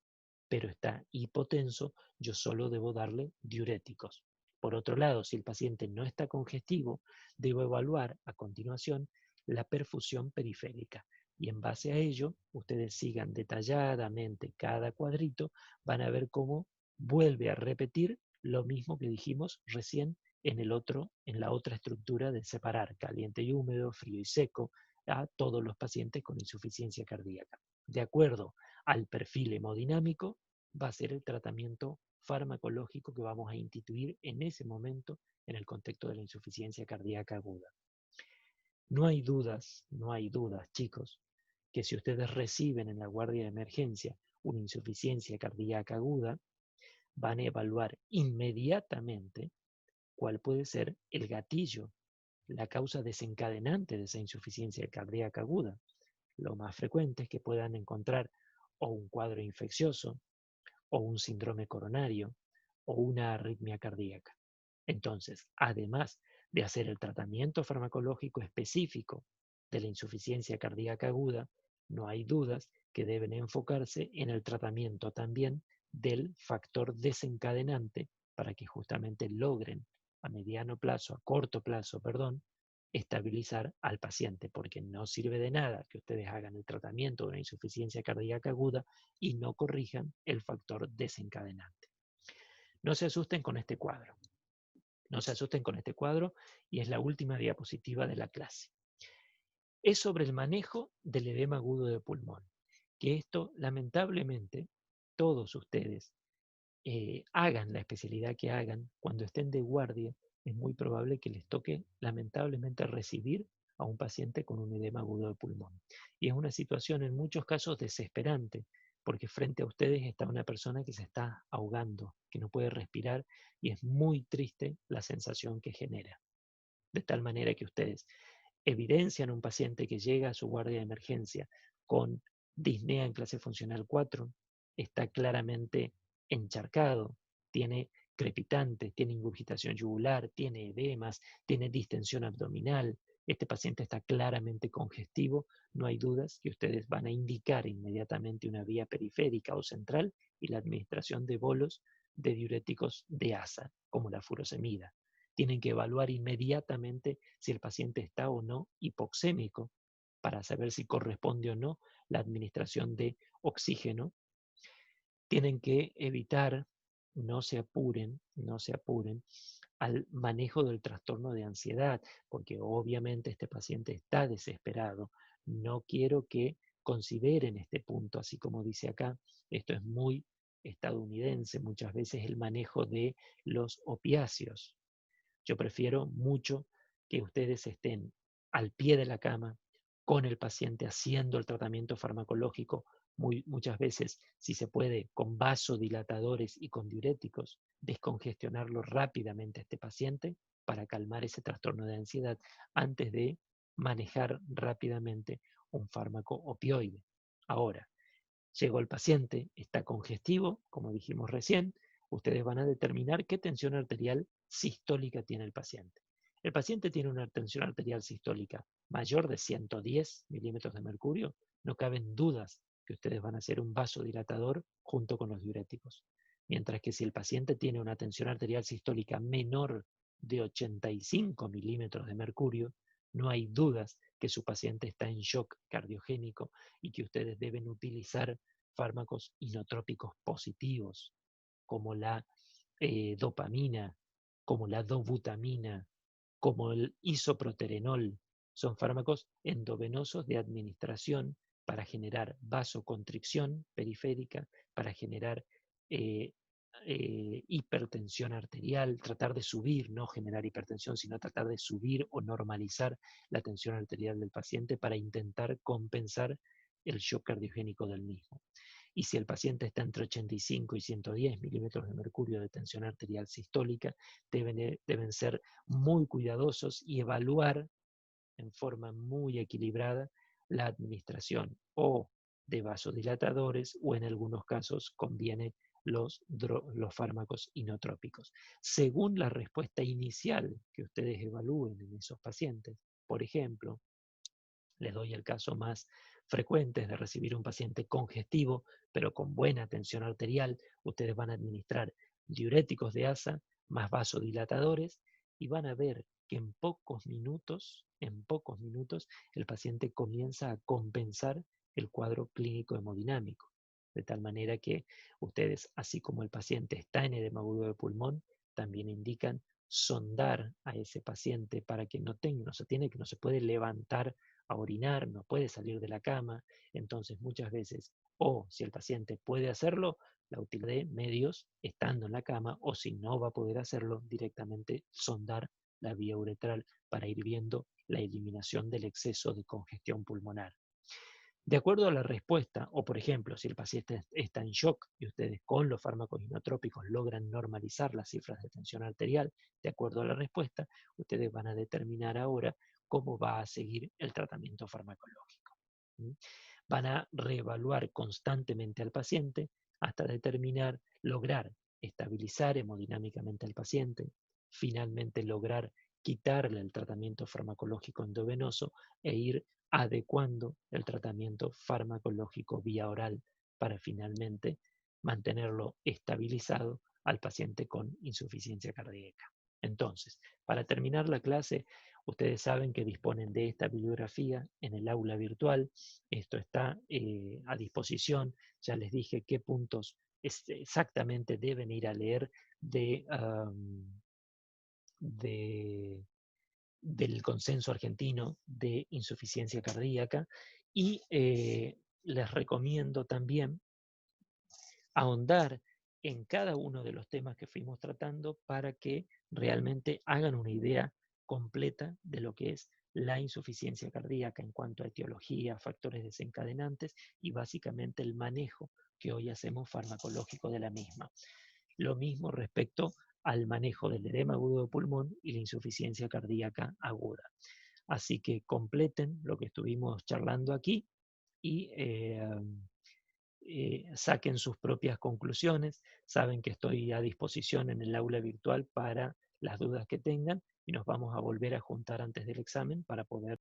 pero está hipotenso, yo solo debo darle diuréticos. Por otro lado, si el paciente no está congestivo, debo evaluar a continuación la perfusión periférica. Y en base a ello, ustedes sigan detalladamente cada cuadrito, van a ver cómo vuelve a repetir lo mismo que dijimos recién en la otra estructura de separar caliente y húmedo, frío y seco a todos los pacientes con insuficiencia cardíaca. De acuerdo al perfil hemodinámico, va a ser el tratamiento farmacológico que vamos a instituir en ese momento en el contexto de la insuficiencia cardíaca aguda. No hay dudas, chicos, que si ustedes reciben en la guardia de emergencia una insuficiencia cardíaca aguda, van a evaluar inmediatamente cuál puede ser el gatillo, la causa desencadenante de esa insuficiencia cardíaca aguda. Lo más frecuente es que puedan encontrar o un cuadro infeccioso, o un síndrome coronario, o una arritmia cardíaca. Entonces, además de hacer el tratamiento farmacológico específico de la insuficiencia cardíaca aguda, no hay dudas que deben enfocarse en el tratamiento también del factor desencadenante para que justamente logren a corto plazo, perdón, estabilizar al paciente, porque no sirve de nada que ustedes hagan el tratamiento de una insuficiencia cardíaca aguda y no corrijan el factor desencadenante. No se asusten con este cuadro. No se asusten con este cuadro y es la última diapositiva de la clase. Es sobre el manejo del edema agudo de pulmón, que esto lamentablemente todos ustedes hagan la especialidad que hagan, cuando estén de guardia, es muy probable que les toque lamentablemente recibir a un paciente con un edema agudo de pulmón. Y es una situación en muchos casos desesperante, porque frente a ustedes está una persona que se está ahogando, que no puede respirar y es muy triste la sensación que genera. De tal manera que ustedes evidencian a un paciente que llega a su guardia de emergencia con disnea en clase funcional 4, está claramente encharcado, tiene crepitantes, tiene ingurgitación yugular, tiene edemas, tiene distensión abdominal. Este paciente está claramente congestivo, no hay dudas que ustedes van a indicar inmediatamente una vía periférica o central y la administración de bolos de diuréticos de ASA, como la furosemida. Tienen que evaluar inmediatamente si el paciente está o no hipoxémico para saber si corresponde o no la administración de oxígeno. Tienen que evitar, no se apuren al manejo del trastorno de ansiedad, porque obviamente este paciente está desesperado. No quiero que consideren este punto, así como dice acá, esto es muy estadounidense, muchas veces el manejo de los opiáceos. Yo prefiero mucho que ustedes estén al pie de la cama con el paciente haciendo el tratamiento farmacológico, muchas veces, si se puede, con vasodilatadores y con diuréticos, descongestionarlo rápidamente a este paciente para calmar ese trastorno de ansiedad antes de manejar rápidamente un fármaco opioide. Ahora, llegó el paciente, está congestivo, como dijimos recién, ustedes van a determinar qué tensión arterial sistólica tiene el paciente. El paciente tiene una tensión arterial sistólica mayor de 110 milímetros de mercurio, no caben dudas que ustedes van a hacer un vasodilatador junto con los diuréticos. Mientras que si el paciente tiene una tensión arterial sistólica menor de 85 milímetros de mercurio, no hay dudas que su paciente está en shock cardiogénico y que ustedes deben utilizar fármacos inotrópicos positivos, como la dopamina, como la dobutamina, como el isoproterenol. Son fármacos endovenosos de administración para generar vasoconstricción periférica, para generar eh, hipertensión arterial, tratar de subir, no generar hipertensión, sino tratar de subir o normalizar la tensión arterial del paciente para intentar compensar el shock cardiogénico del mismo. Y si el paciente está entre 85 y 110 milímetros de mercurio de tensión arterial sistólica, deben ser muy cuidadosos y evaluar en forma muy equilibrada la administración o de vasodilatadores o en algunos casos conviene los fármacos inotrópicos. Según la respuesta inicial que ustedes evalúen en esos pacientes, por ejemplo, les doy el caso más frecuente de recibir un paciente congestivo, pero con buena tensión arterial. Ustedes van a administrar diuréticos de asa más vasodilatadores y van a ver que en pocos minutos, el paciente comienza a compensar el cuadro clínico hemodinámico. De tal manera que ustedes, así como el paciente está en edema agudo de pulmón, también indican sondar a ese paciente para que no se puede levantar a orinar, no puede salir de la cama, entonces muchas veces, o si el paciente puede hacerlo, la utilidad de medios estando en la cama, o si no va a poder hacerlo, directamente sondar la vía uretral para ir viendo la eliminación del exceso de congestión pulmonar. De acuerdo a la respuesta, o por ejemplo, si el paciente está en shock y ustedes con los fármacos inotrópicos logran normalizar las cifras de tensión arterial, de acuerdo a la respuesta, ustedes van a determinar ahora cómo va a seguir el tratamiento farmacológico. Van a reevaluar constantemente al paciente hasta determinar, lograr estabilizar hemodinámicamente al paciente, finalmente lograr quitarle el tratamiento farmacológico endovenoso e ir adecuando el tratamiento farmacológico vía oral para finalmente mantenerlo estabilizado al paciente con insuficiencia cardíaca. Entonces, para terminar la clase, ustedes saben que disponen de esta bibliografía en el aula virtual. Esto está a disposición. Ya les dije qué puntos exactamente deben ir a leer de del consenso argentino de insuficiencia cardíaca y les recomiendo también ahondar en cada uno de los temas que fuimos tratando para que realmente hagan una idea completa de lo que es la insuficiencia cardíaca en cuanto a etiología, factores desencadenantes y básicamente el manejo que hoy hacemos farmacológico de la misma. Lo mismo respecto al manejo del edema agudo de pulmón y la insuficiencia cardíaca aguda. Así que completen lo que estuvimos charlando aquí y saquen sus propias conclusiones. Saben que estoy a disposición en el aula virtual para las dudas que tengan y nos vamos a volver a juntar antes del examen para poder